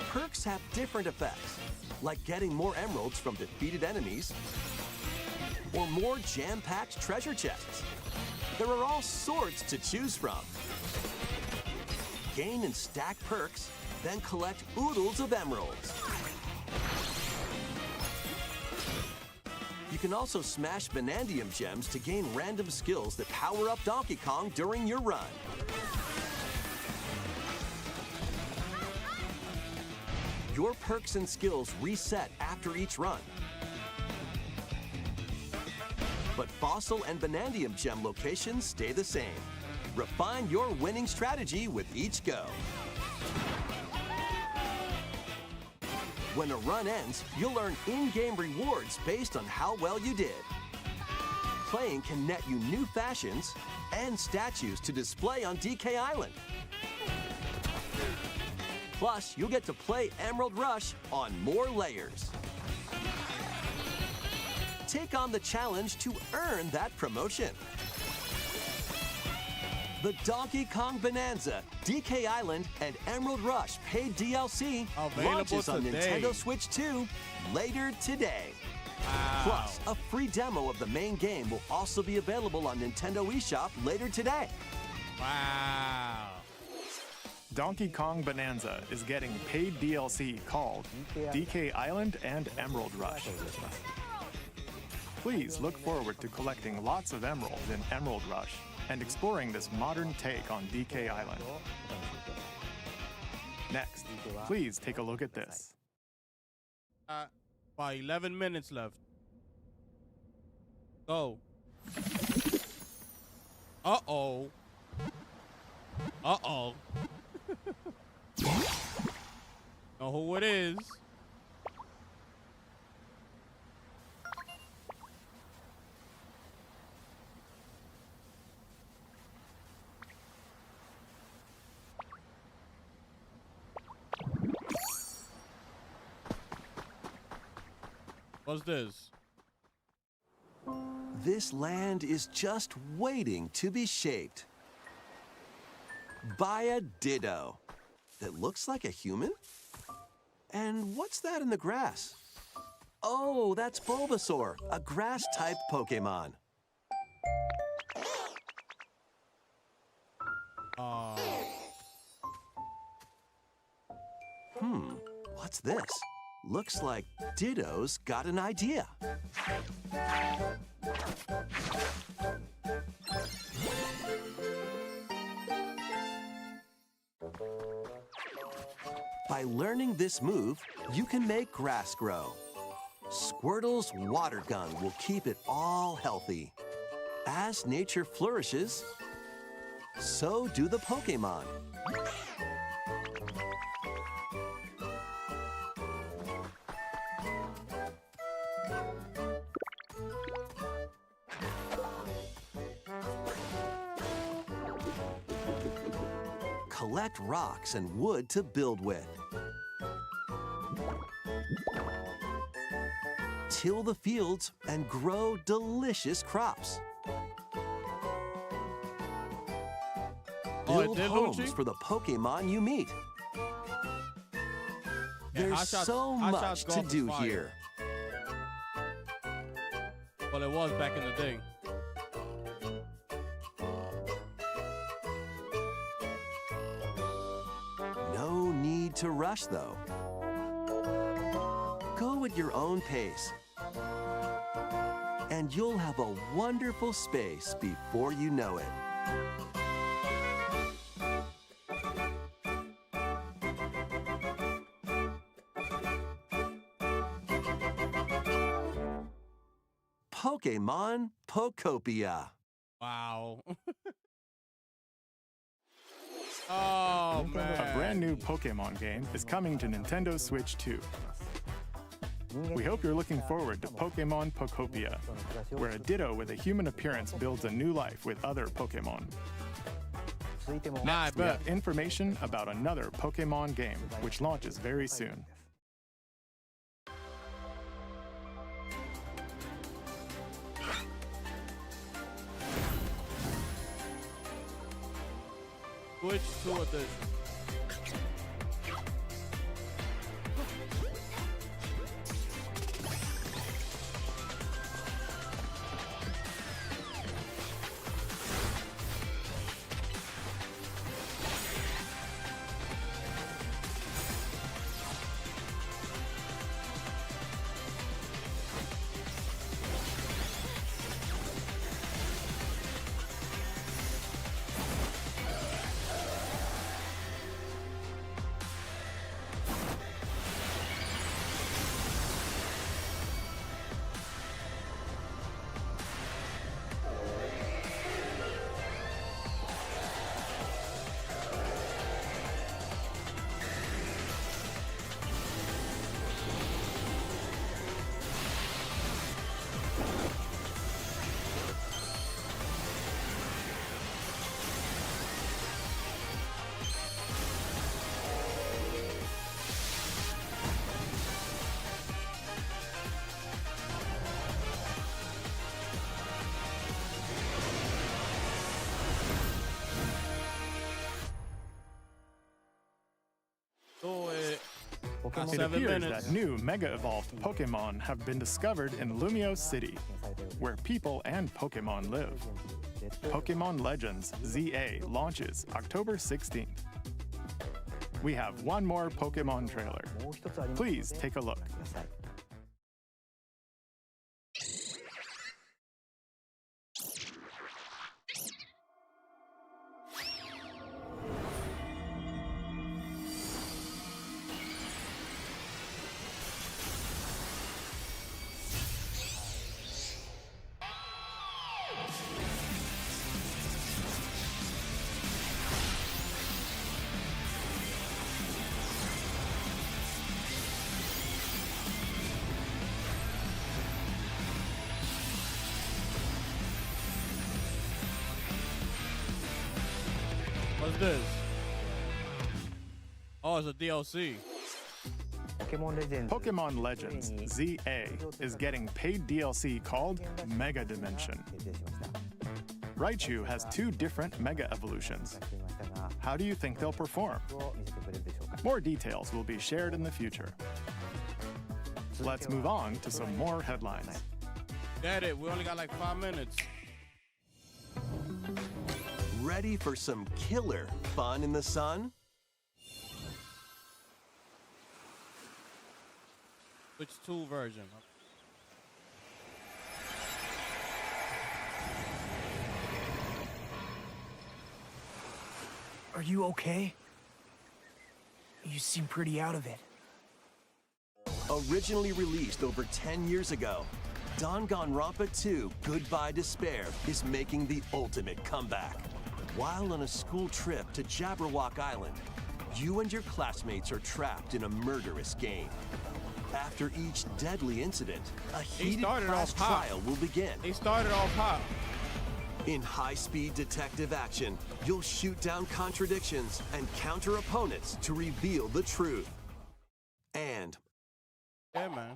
Perks have different effects, like getting more emeralds from defeated enemies or more jam-packed treasure chests. There are all sorts to choose from. Gain and stack perks, then collect oodles of emeralds. You can also smash Vanadium gems to gain random skills that power up Donkey Kong during your run. Your perks and skills reset after each run. But Fossil and Vanadium gem locations stay the same. Refine your winning strategy with each go. When a run ends, you'll earn in-game rewards based on how well you did. Playing can net you new fashions and statues to display on DK Island. Plus, you'll get to play Emerald Rush on more layers. Take on the challenge to earn that promotion. The Donkey Kong Bonanza, DK Island, and Emerald Rush paid DLC launches on Nintendo Switch 2 later today. Wow. Plus, a free demo of the main game will also be available on Nintendo eShop later today. Wow. Donkey Kong Bonanza is getting paid DLC called DK Island and Emerald Rush. Please look forward to collecting lots of emeralds in Emerald Rush and exploring this modern take on DK Island. Next, please take a look at this. About 11 minutes left. Go. Uh-oh. Uh-oh. Know who it is. What's this? This land is just waiting to be shaped by a Ditto that looks like a human? And what's that in the grass? Oh, that's Bulbasaur, a grass-type Pokemon. What's this? Looks like Ditto's got an idea. By learning this move, you can make grass grow. Squirtle's water gun will keep it all healthy. As nature flourishes, so do the Pokemon. Collect rocks and wood to build with. Till the fields and grow delicious crops. Build homes for the Pokemon you meet. There's so much to do here. Well, it was back in the day. No need to rush, though. Go at your own pace. And you'll have a wonderful space before you know it. Pokemon Pokopia. Wow. Oh, man. A brand new Pokemon game is coming to Nintendo Switch 2. We hope you're looking forward to Pokemon Pokopia, where a Ditto with a human appearance builds a new life with other Pokemon. Next, we have information about another Pokemon game, which launches very soon. Switch to edition. It appears that new Mega Evolved Pokemon have been discovered in Lumio City, where people and Pokemon live. Pokemon Legends ZA launches October 16th. We have one more Pokemon trailer. Please take a look. What's this? Oh, it's a DLC. Pokemon Legends ZA is getting paid DLC called Mega Dimension. Raichu has 2 different Mega Evolutions. How do you think they'll perform? More details will be shared in the future. Let's move on to some more headlines. Get it, we only got like 5 minutes. Ready for some killer fun in the sun? Switch 2 version. Are you okay? You seem pretty out of it. Originally released over 10 years ago, Danganronpa 2 Goodbye Despair is making the ultimate comeback. While on a school trip to Jabberwock Island, you and your classmates are trapped in a murderous game. After each deadly incident, a heated class trial will begin. He started off hot. In high-speed detective action, you'll shoot down contradictions and counter opponents to reveal the truth. And Yeah, man.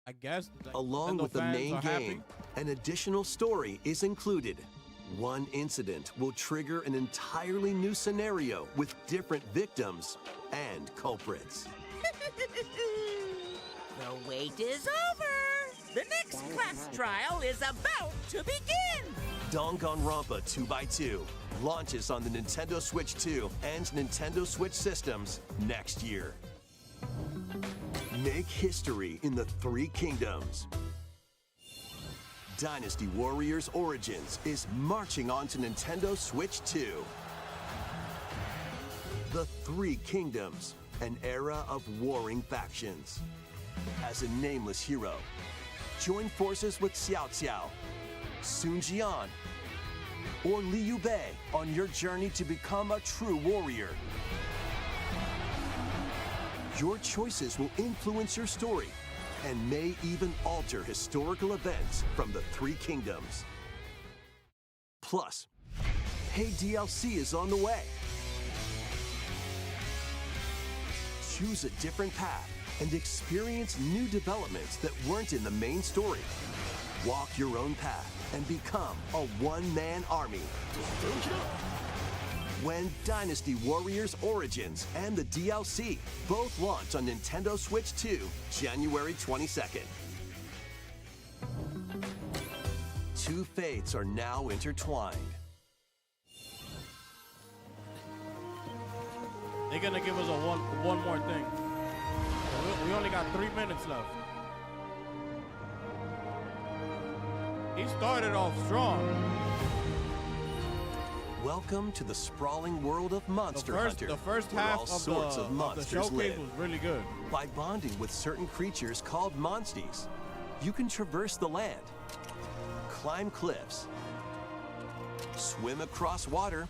I guess. Along with the main game, an additional story is included. One incident will trigger an entirely new scenario with different victims and culprits. The wait is over. The next class trial is about to begin. Danganronpa 2x2 launches on the Nintendo Switch 2 and Nintendo Switch systems next year. Make history in the Three Kingdoms. Dynasty Warriors Origins is marching on to Nintendo Switch 2. The Three Kingdoms, an era of warring factions. As a nameless hero, join forces with Xiao Xiao, Sun Jian, or Liu Bei on your journey to become a true warrior. Your choices will influence your story and may even alter historical events from the Three Kingdoms. Plus, paid DLC is on the way. Choose a different path and experience new developments that weren't in the main story. Walk your own path and become a one-man army. When Dynasty Warriors Origins and the DLC both launch on Nintendo Switch 2, January 22nd. Two fates are now intertwined. They're gonna give us a one more thing. We only got 3 minutes left. He started off strong. Welcome to the sprawling world of Monster Hunter. The first where half all of sorts of the monsters showcase live. was really good. By bonding with certain creatures called monsties, you can traverse the land, climb cliffs, swim across water,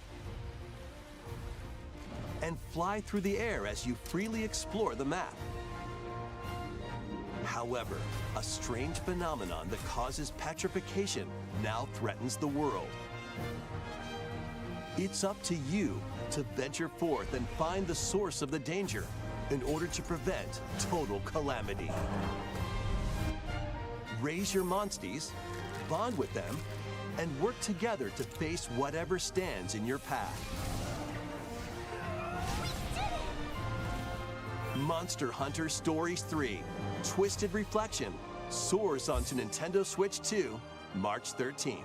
and fly through the air as you freely explore the map. However, a strange phenomenon that causes petrification now threatens the world. It's up to you to venture forth and find the source of the danger in order to prevent total calamity. Raise your monsties, bond with them, and work together to face whatever stands in your path. Monster Hunter Stories 3: Twisted Reflection soars onto Nintendo Switch 2, March 13th.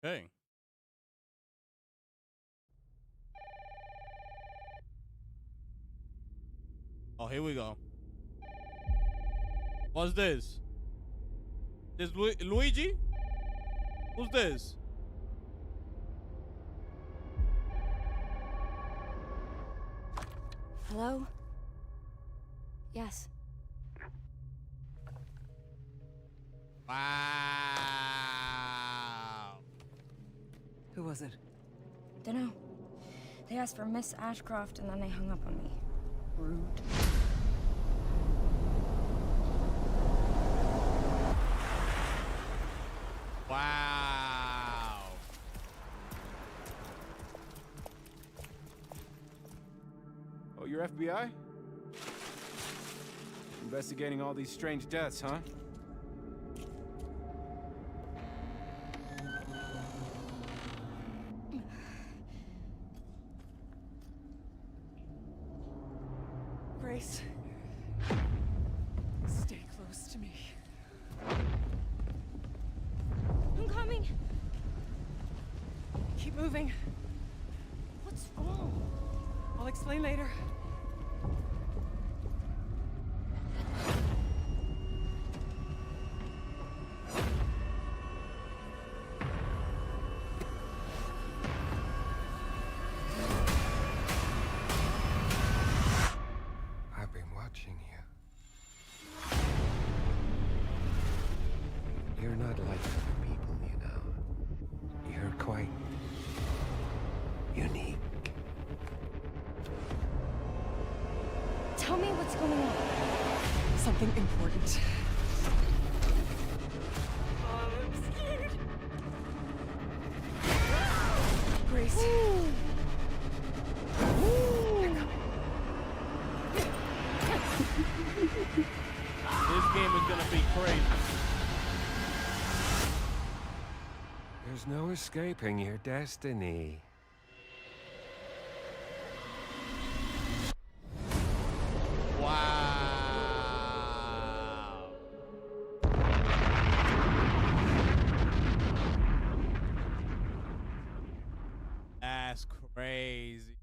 Okay. Oh, here we go. What's this? This Luigi? Who's this? Hello? Yes. Wow. Who was it? Dunno. They asked for Miss Ashcroft and then they hung up on me. Rude. Wow. Oh, you're FBI? Investigating all these strange deaths, huh? Grace, stay close to me. I'm coming. Keep moving. What's wrong? I'll explain later. I've been watching you. You're not like other people, you know. You're quite unique. Tell me what's going on. Something important. I'm scared. Grace. This game is gonna be crazy. There's no escaping your destiny. Wow. That's crazy.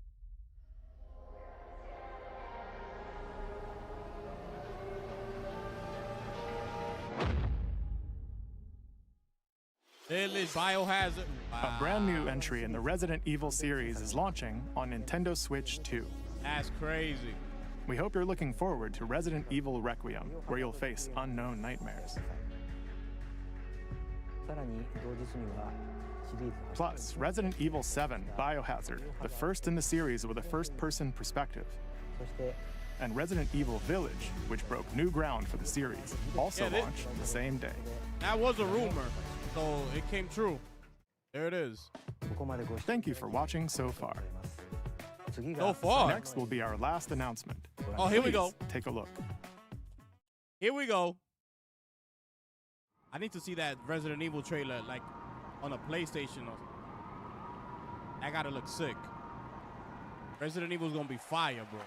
Biohazard. A brand new entry in the Resident Evil series is launching on Nintendo Switch 2. That's crazy. We hope you're looking forward to Resident Evil Requiem, where you'll face unknown nightmares. Plus, Resident Evil 7 Biohazard, the first in the series with a first-person perspective. And Resident Evil Village, which broke new ground for the series, also launched the same day. That was a rumor, so it came true. There it is. Thank you for watching so far. So far? Next will be our last announcement. Oh, here we go. Please take a look. Here we go. I need to see that Resident Evil trailer, like, on a PlayStation. That gotta look sick. Resident Evil's gonna be fire, bro.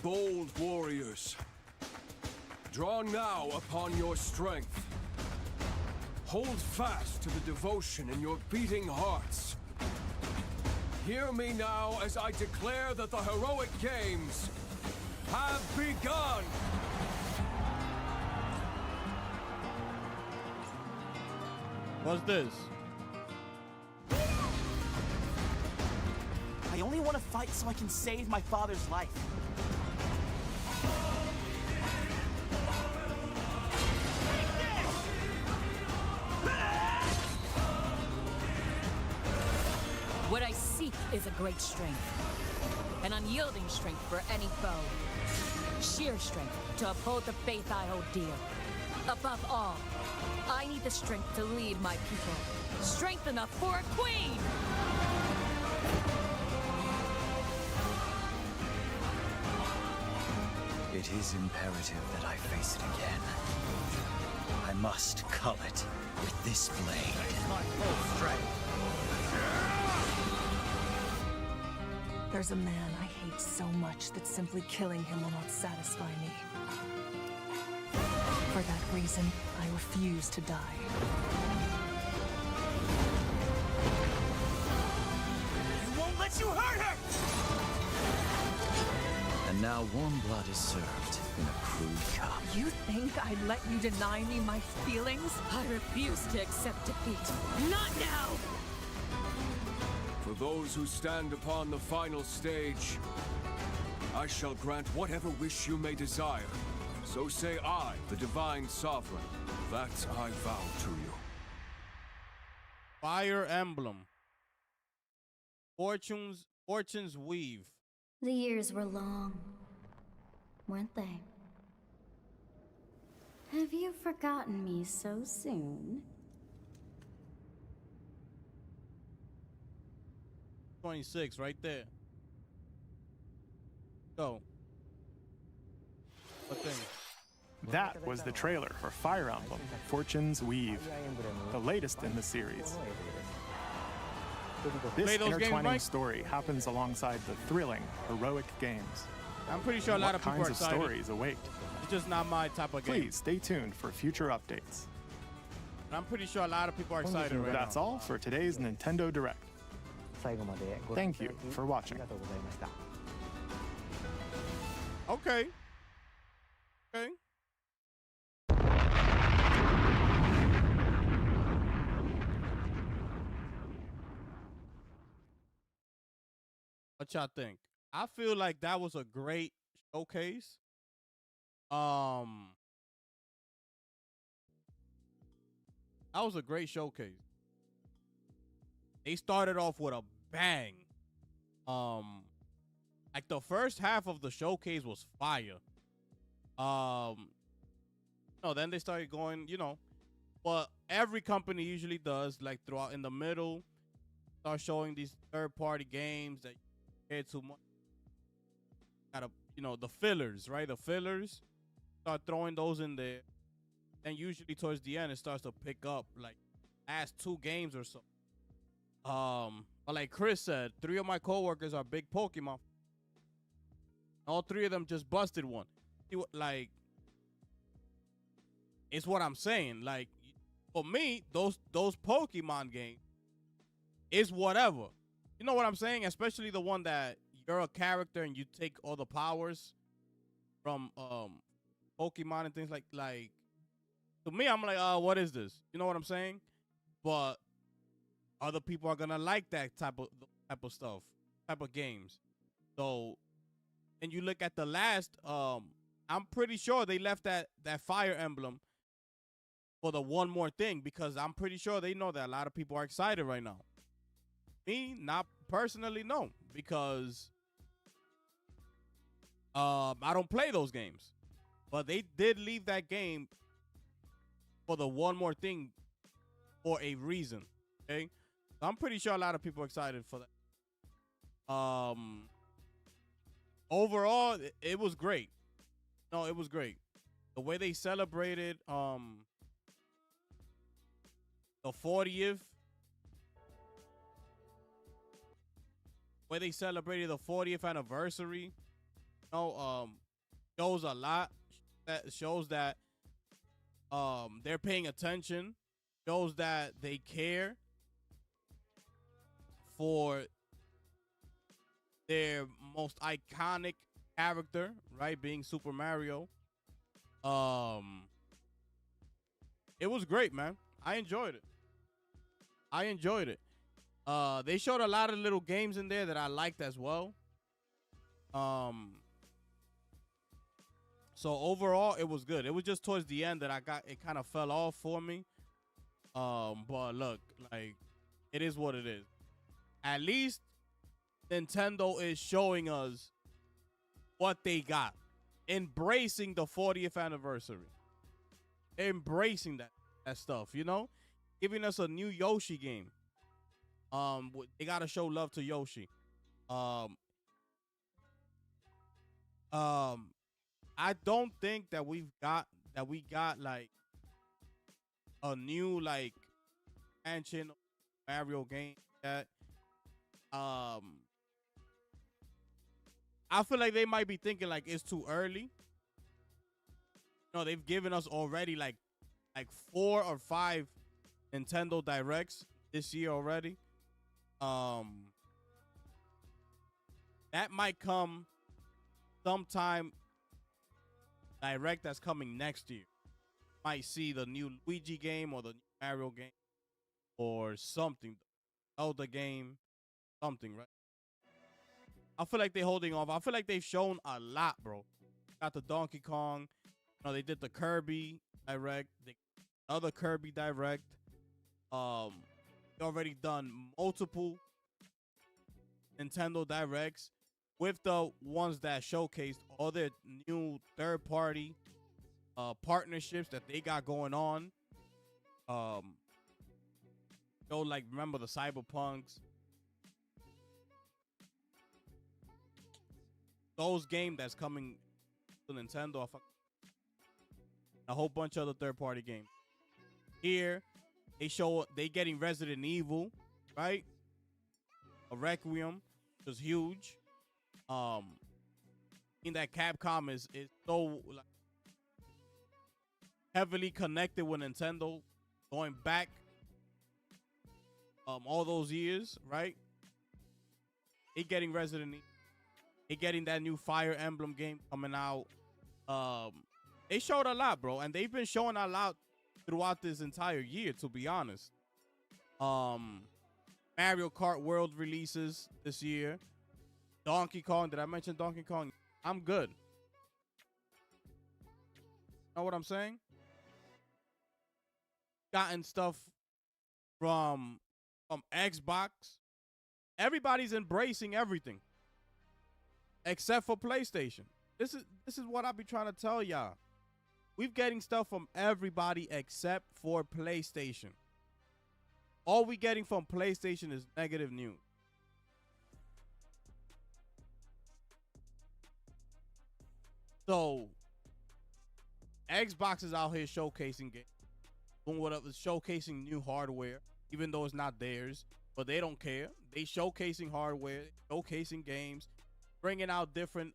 Bold warriors, draw now upon your strength. Hold fast to the devotion in your beating hearts. Hear me now as I declare that the heroic games have begun! What's this? I only want to fight so I can save my father's life. What I seek is a great strength. An unyielding strength for any foe. Sheer strength to uphold the faith I hold dear. Above all, I need the strength to lead my people. Strength enough for a queen! It is imperative that I face it again. I must cull it with this blade. My full strength. There's a man I hate so much that simply killing him will not satisfy me. For that reason, I refuse to die. I won't let you hurt her! And now warm blood is served in a crude cup. You think I'd let you deny me my feelings? I refuse to accept defeat. Not now! For those who stand upon the final stage, I shall grant whatever wish you may desire. So say I, the Divine Sovereign, that I vow to you. Fire Emblem. Fortune's Weave. The years were long, weren't they? Have you forgotten me so soon? 26, right there. Go. What thing? That was the trailer for Fire Emblem Fortune's Weave, the latest in the series. This intertwining story happens alongside the thrilling, heroic games. I'm pretty sure a lot of people are excited. What kinds of stories await? It's just not my type of game. Please stay tuned for future updates. I'm pretty sure a lot of people are excited right now. That's all for today's Nintendo Direct. Thank you for watching. Okay. Okay. What y'all think? I feel like that was a great showcase. That was a great showcase. They started off with a bang. Like the first half of the showcase was fire. No, then they started going, but every company usually does, like throughout in the middle, start showing these third-party games that you care too much. Gotta, the fillers, right? The fillers, start throwing those in there. Then usually towards the end, it starts to pick up, like last 2 games or so. But like Chris said, 3 of my coworkers are big Pokemon. All 3 of them just busted one. Like, it's what I'm saying. Like, for me, those Pokemon games is whatever. You know what I'm saying? Especially the one that you're a character and you take all the powers from Pokemon and things like to me, I'm like, what is this? You know what I'm saying? But other people are gonna like that type of stuff, type of games. So, and you look at the last, I'm pretty sure they left that Fire Emblem for the one more thing, because I'm pretty sure they know that a lot of people are excited right now. Me, not personally, no, because I don't play those games. But they did leave that game for the one more thing for a reason. Okay? So I'm pretty sure a lot of people are excited for that. Overall, it was great. No, it was great. The way they celebrated the 40th. Where they celebrated the 40th anniversary. Shows a lot. That shows that they're paying attention. Shows that they care for their most iconic character, right? Being Super Mario. It was great, man. I enjoyed it. They showed a lot of little games in there that I liked as well. So overall, it was good. It was just towards the end that it kind of fell off for me. But look, like, it is what it is. At least Nintendo is showing us what they got. Embracing the 40th anniversary. Embracing that stuff, Giving us a new Yoshi game. They gotta show love to Yoshi. I don't think that we got like a new like expansion Mario game yet. I feel like they might be thinking like it's too early. No, they've given us already like 4 or 5 Nintendo Directs this year already. That might come sometime. Direct that's coming next year. Might see the new Luigi game or the new Mario game or something. Zelda game, something, right? I feel like they're holding off. I feel like they've shown a lot, bro. Got the Donkey Kong. They did the Kirby Direct. The other Kirby Direct. They already done multiple Nintendo Directs with the ones that showcased all their new third-party partnerships that they got going on. Like, remember the Cyberpunks. Those games that's coming to Nintendo. a whole bunch of other third-party games. Here, they getting Resident Evil, right? A Requiem, which is huge. In that Capcom is so like, heavily connected with Nintendo, going back all those years, right? They getting Resident Evil. They getting that new Fire Emblem game coming out. They showed a lot, bro, and they've been showing a lot throughout this entire year, to be honest. Mario Kart World releases this year. Donkey Kong. Did I mention Donkey Kong? I'm good. Know what I'm saying? Gotten stuff from Xbox. Everybody's embracing everything except for PlayStation. This is what I be trying to tell y'all. We're getting stuff from everybody except for PlayStation. All we getting from PlayStation is negative news. So Xbox is out here showcasing games, doing whatever, showcasing new hardware, even though it's not theirs. But they don't care. They showcasing hardware, showcasing games, bringing out different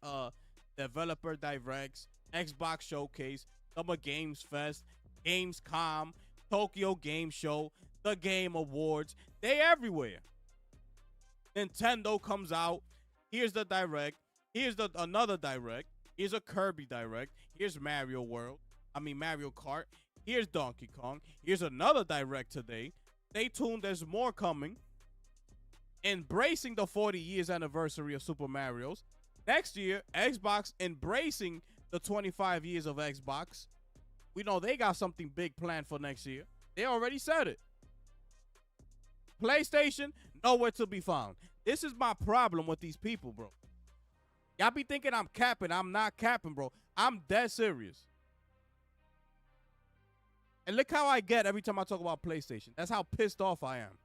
developer directs, Xbox Showcase, Summer Games Fest, Gamescom, Tokyo Game Show, the Game Awards. They everywhere. Nintendo comes out. Here's the direct. Here's another direct. Here's a Kirby direct. Here's Mario Kart. Here's Donkey Kong. Here's another direct today. Stay tuned. There's more coming. Embracing the 40 years anniversary of Super Mario's. Next year, Xbox embracing the 25 years of Xbox. We know they got something big planned for next year. They already said it. PlayStation, nowhere to be found. This is my problem with these people, bro. Y'all be thinking I'm capping. I'm not capping, bro. I'm dead serious. And look how I get every time I talk about PlayStation. That's how pissed off I am.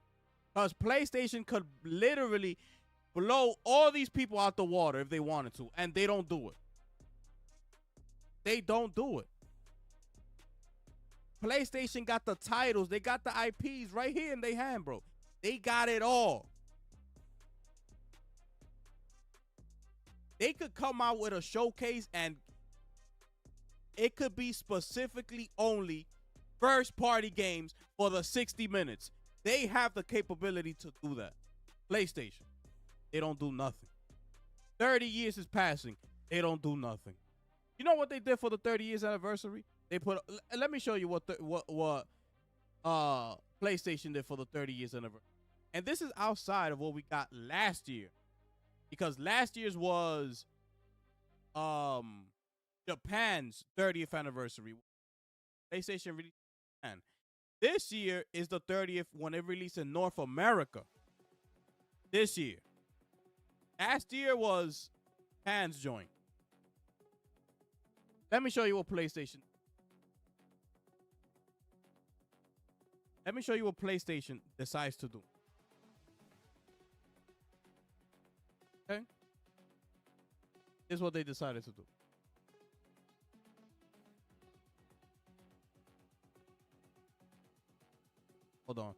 Because PlayStation could literally blow all these people out the water if they wanted to. And they don't do it. They don't do it. PlayStation got the titles. They got the IPs right here in their hand, bro. They got it all. They could come out with a showcase and it could be specifically only first-party games for the 60 minutes. They have the capability to do that. PlayStation, they don't do nothing. 30 years is passing. They don't do nothing. You know what they did for the 30 years anniversary? They put. Let me show you what PlayStation did for the 30 years anniversary. And this is outside of what we got last year, because last year's was Japan's 30th anniversary. PlayStation released in Japan. This year is the 30th when it released in North America. This year. Last year was Japan's joint. Let me show you what PlayStation. Let me show you what PlayStation decides to do. Okay? This is what they decided to do. Hold on.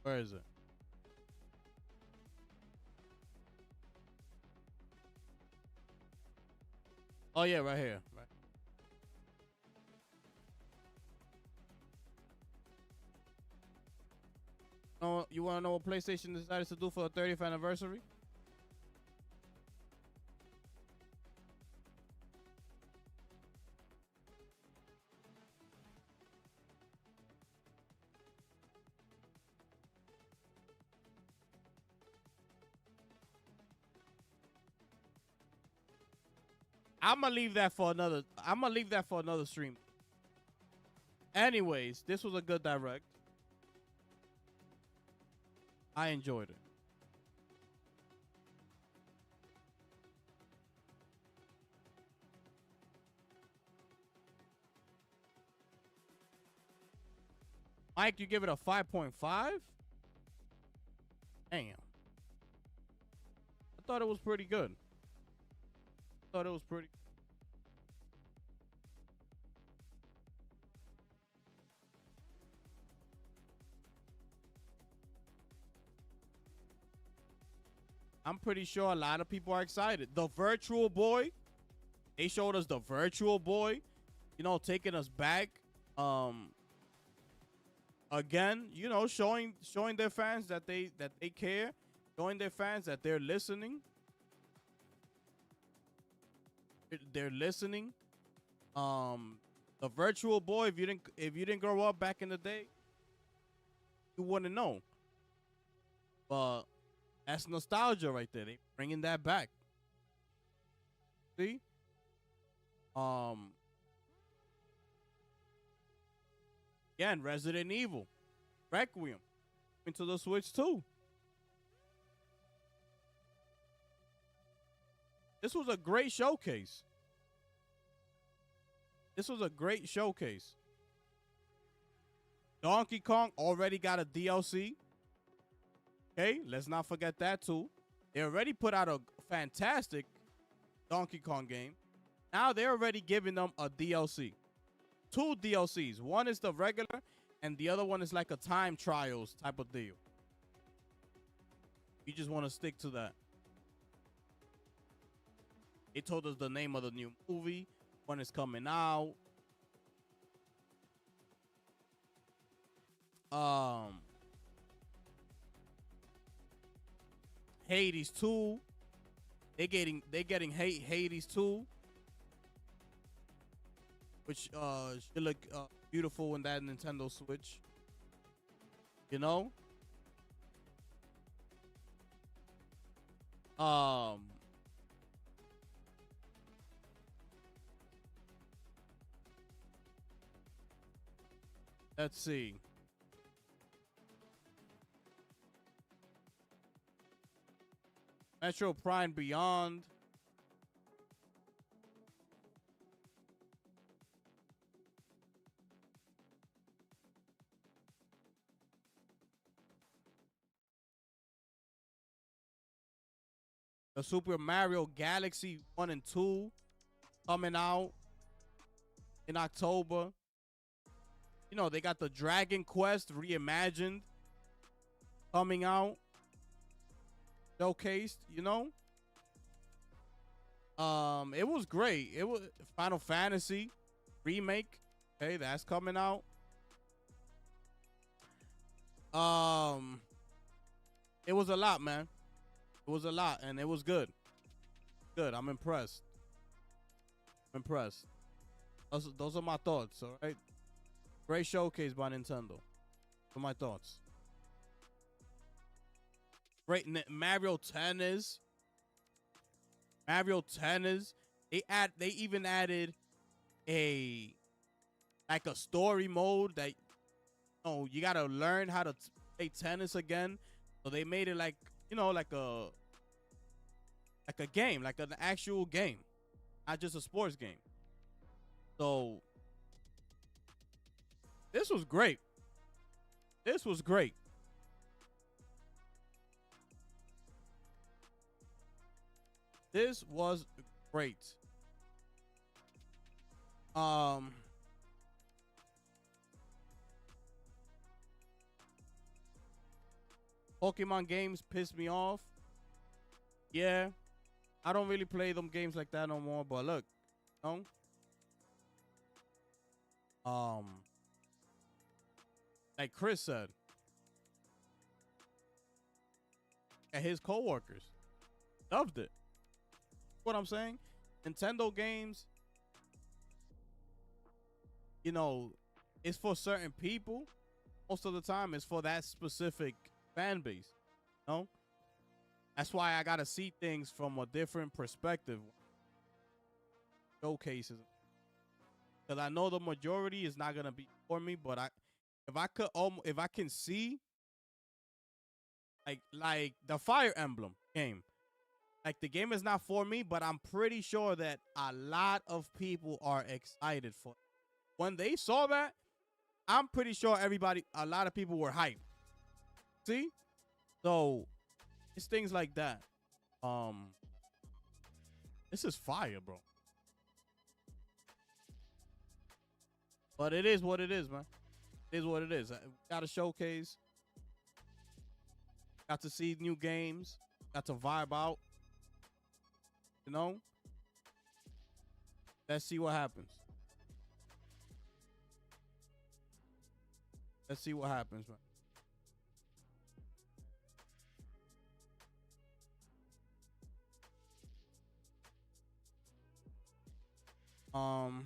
Where is it? Oh yeah, right here. Right. Oh, you want to know what PlayStation decided to do for the 30th anniversary? I'm gonna leave that for another stream. Anyways, this was a good direct. I enjoyed it. Mike, you give it a 5.5? Damn. thought it was pretty good. Thought it was pretty. I'm pretty sure a lot of people are excited. The Virtual Boy, they showed us the Virtual Boy, you know, taking us back. Again, you know, showing their fans that they care, showing their fans that they're listening. They're listening. The Virtual Boy, if you didn't grow up back in the day, you wouldn't know. But that's nostalgia right there. They bringing that back. See? Again, Resident Evil, Requiem, into the Switch too. This was a great showcase. This was a great showcase. Donkey Kong already got a DLC. Okay, let's not forget that too. They already put out a fantastic Donkey Kong game. Now they're already giving them a DLC. 2 DLCs. One is the regular, and the other one is like a time trials type of deal. You just want to stick to that. They told us the name of the new movie, when it's coming out. Hades 2. They're getting Hades 2. Which should look beautiful in that Nintendo Switch. You know? Let's see. Metro Prime Beyond. The Super Mario Galaxy 1 and 2 coming out in October. You know, they got the Dragon Quest Reimagined coming out. Showcased, you know. It was great. It was Final Fantasy Remake. Okay, that's coming out. It was a lot, man. It was a lot, and it was good. Good. I'm impressed. I'm impressed. Those are my thoughts, all right? Great showcase by Nintendo. Those are my thoughts. Great Mario Tennis. Mario Tennis. They even added a story mode that, you know, you gotta learn how to play tennis again. So they made it like, you know, like a game, like an actual game, not just a sports game. So this was great. This was great. This was great. Pokemon games piss me off. Yeah, I don't really play them games like that no more. But look, you know, like Chris said, and his coworkers loved it. What I'm saying, Nintendo games, you know, it's for certain people. Most of the time, it's for that specific fan base. You know? That's why I gotta see things from a different perspective. Showcases, because I know the majority is not gonna be for me. But if I can see, like the Fire Emblem game, like the game is not for me, but I'm pretty sure that a lot of people are excited for it. When they saw that, I'm pretty sure a lot of people were hyped. See? So it's things like that. This is fire, bro. But it is what it is, man. It is what it is. Got a showcase. Got to see new games. Got to vibe out. You know? Let's see what happens. Let's see what happens, man. I'm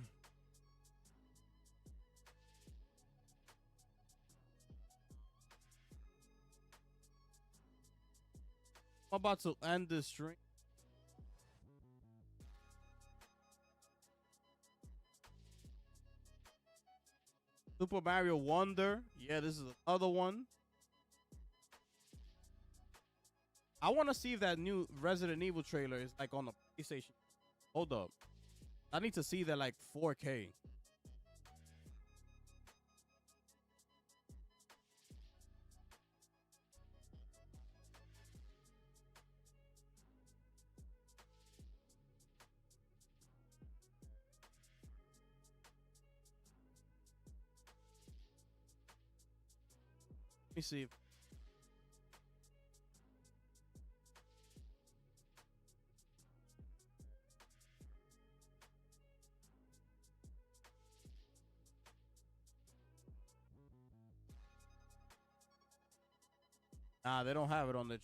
about to end this stream. Super Mario Wonder. Yeah, this is another one. I want to see if that new Resident Evil trailer is like on the PlayStation. Hold up. I need to see that like 4K. Let me see. Nah, they don't have it on the.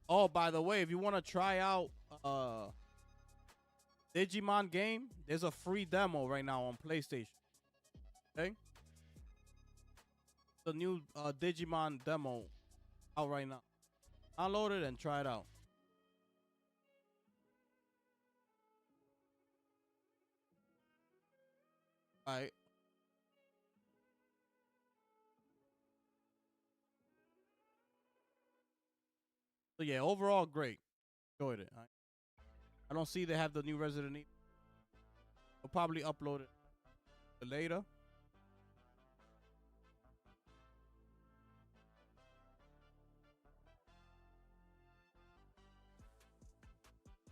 Oh, by the way, if you want to try out Digimon game, there's a free demo right now on PlayStation. Okay? The new Digimon demo out right now. Download it and try it out. All right. So yeah, overall great. Enjoyed it. I don't see they have the new Resident Evil. I'll probably upload it later.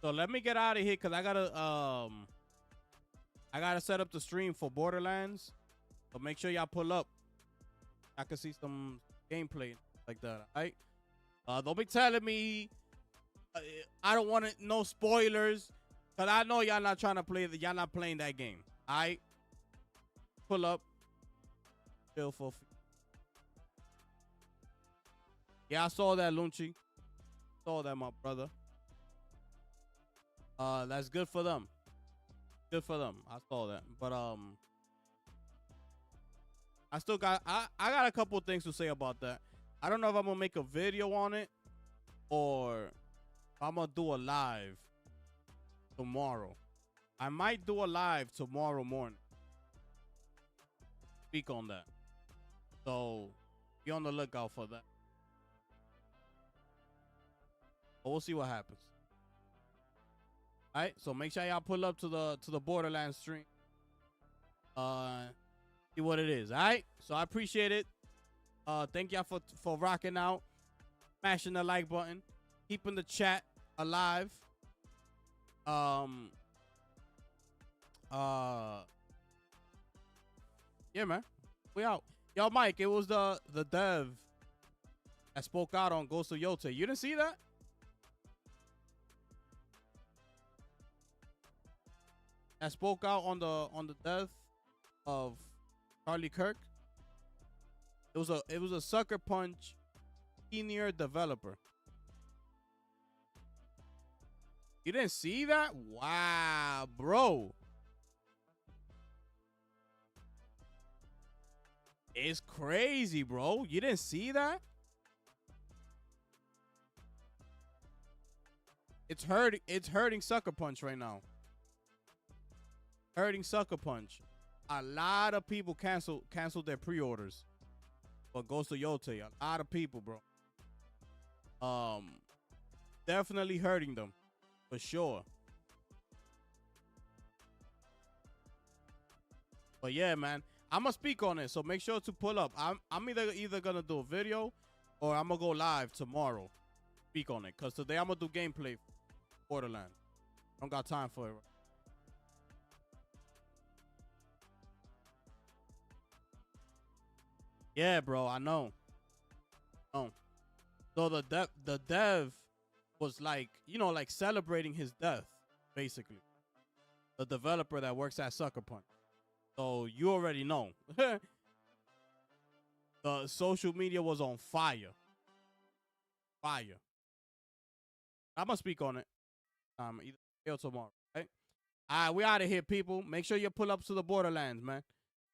So let me get out of here because I gotta set up the stream for Borderlands. So make sure y'all pull up. I can see some gameplay like that. All right. Don't be telling me I don't want no spoilers, cause I know y'all not trying to play. Y'all not playing that game. All right. Pull up. Chill for. Yeah, I saw that, Lunchi. Saw that, my brother. That's good for them. Good for them. I saw that. But I still got I got a couple of things to say about that. I don't know if I'm gonna make a video on it or I'm gonna do a live tomorrow. I might do a live tomorrow morning. Speak on that. So be on the lookout for that. But we'll see what happens. All right, so make sure y'all pull up to the Borderlands stream. See what it is. All right, so I appreciate it. Thank y'all for rocking out, smashing the like button, keeping the chat alive. Yeah, man, we out. Yo, Mike, it was the dev that spoke out on Ghost of Yotei. You didn't see that? That spoke out on the death of Charlie Kirk. It was a Sucker Punch senior developer. You didn't see that? Wow, bro. It's crazy, bro. You didn't see that? It's hurting Sucker Punch right now. Hurting Sucker Punch. A lot of people canceled their pre-orders for Ghost of Yotei. A lot of people, bro. Definitely hurting them for sure. But yeah, man, I'm gonna speak on it, so make sure to pull up. I'm either gonna do a video or I'm gonna go live tomorrow. Speak on it, cause today I'm gonna do gameplay for Borderlands. Don't got time for it. Yeah, bro, I know. So the dev was like, you know, like celebrating his death, basically. The developer that works at Sucker Punch. So you already know. The social media was on fire. Fire. I'm gonna speak on it. Either today or tomorrow, right? All right, we out of here, people. Make sure you pull up to the Borderlands, man.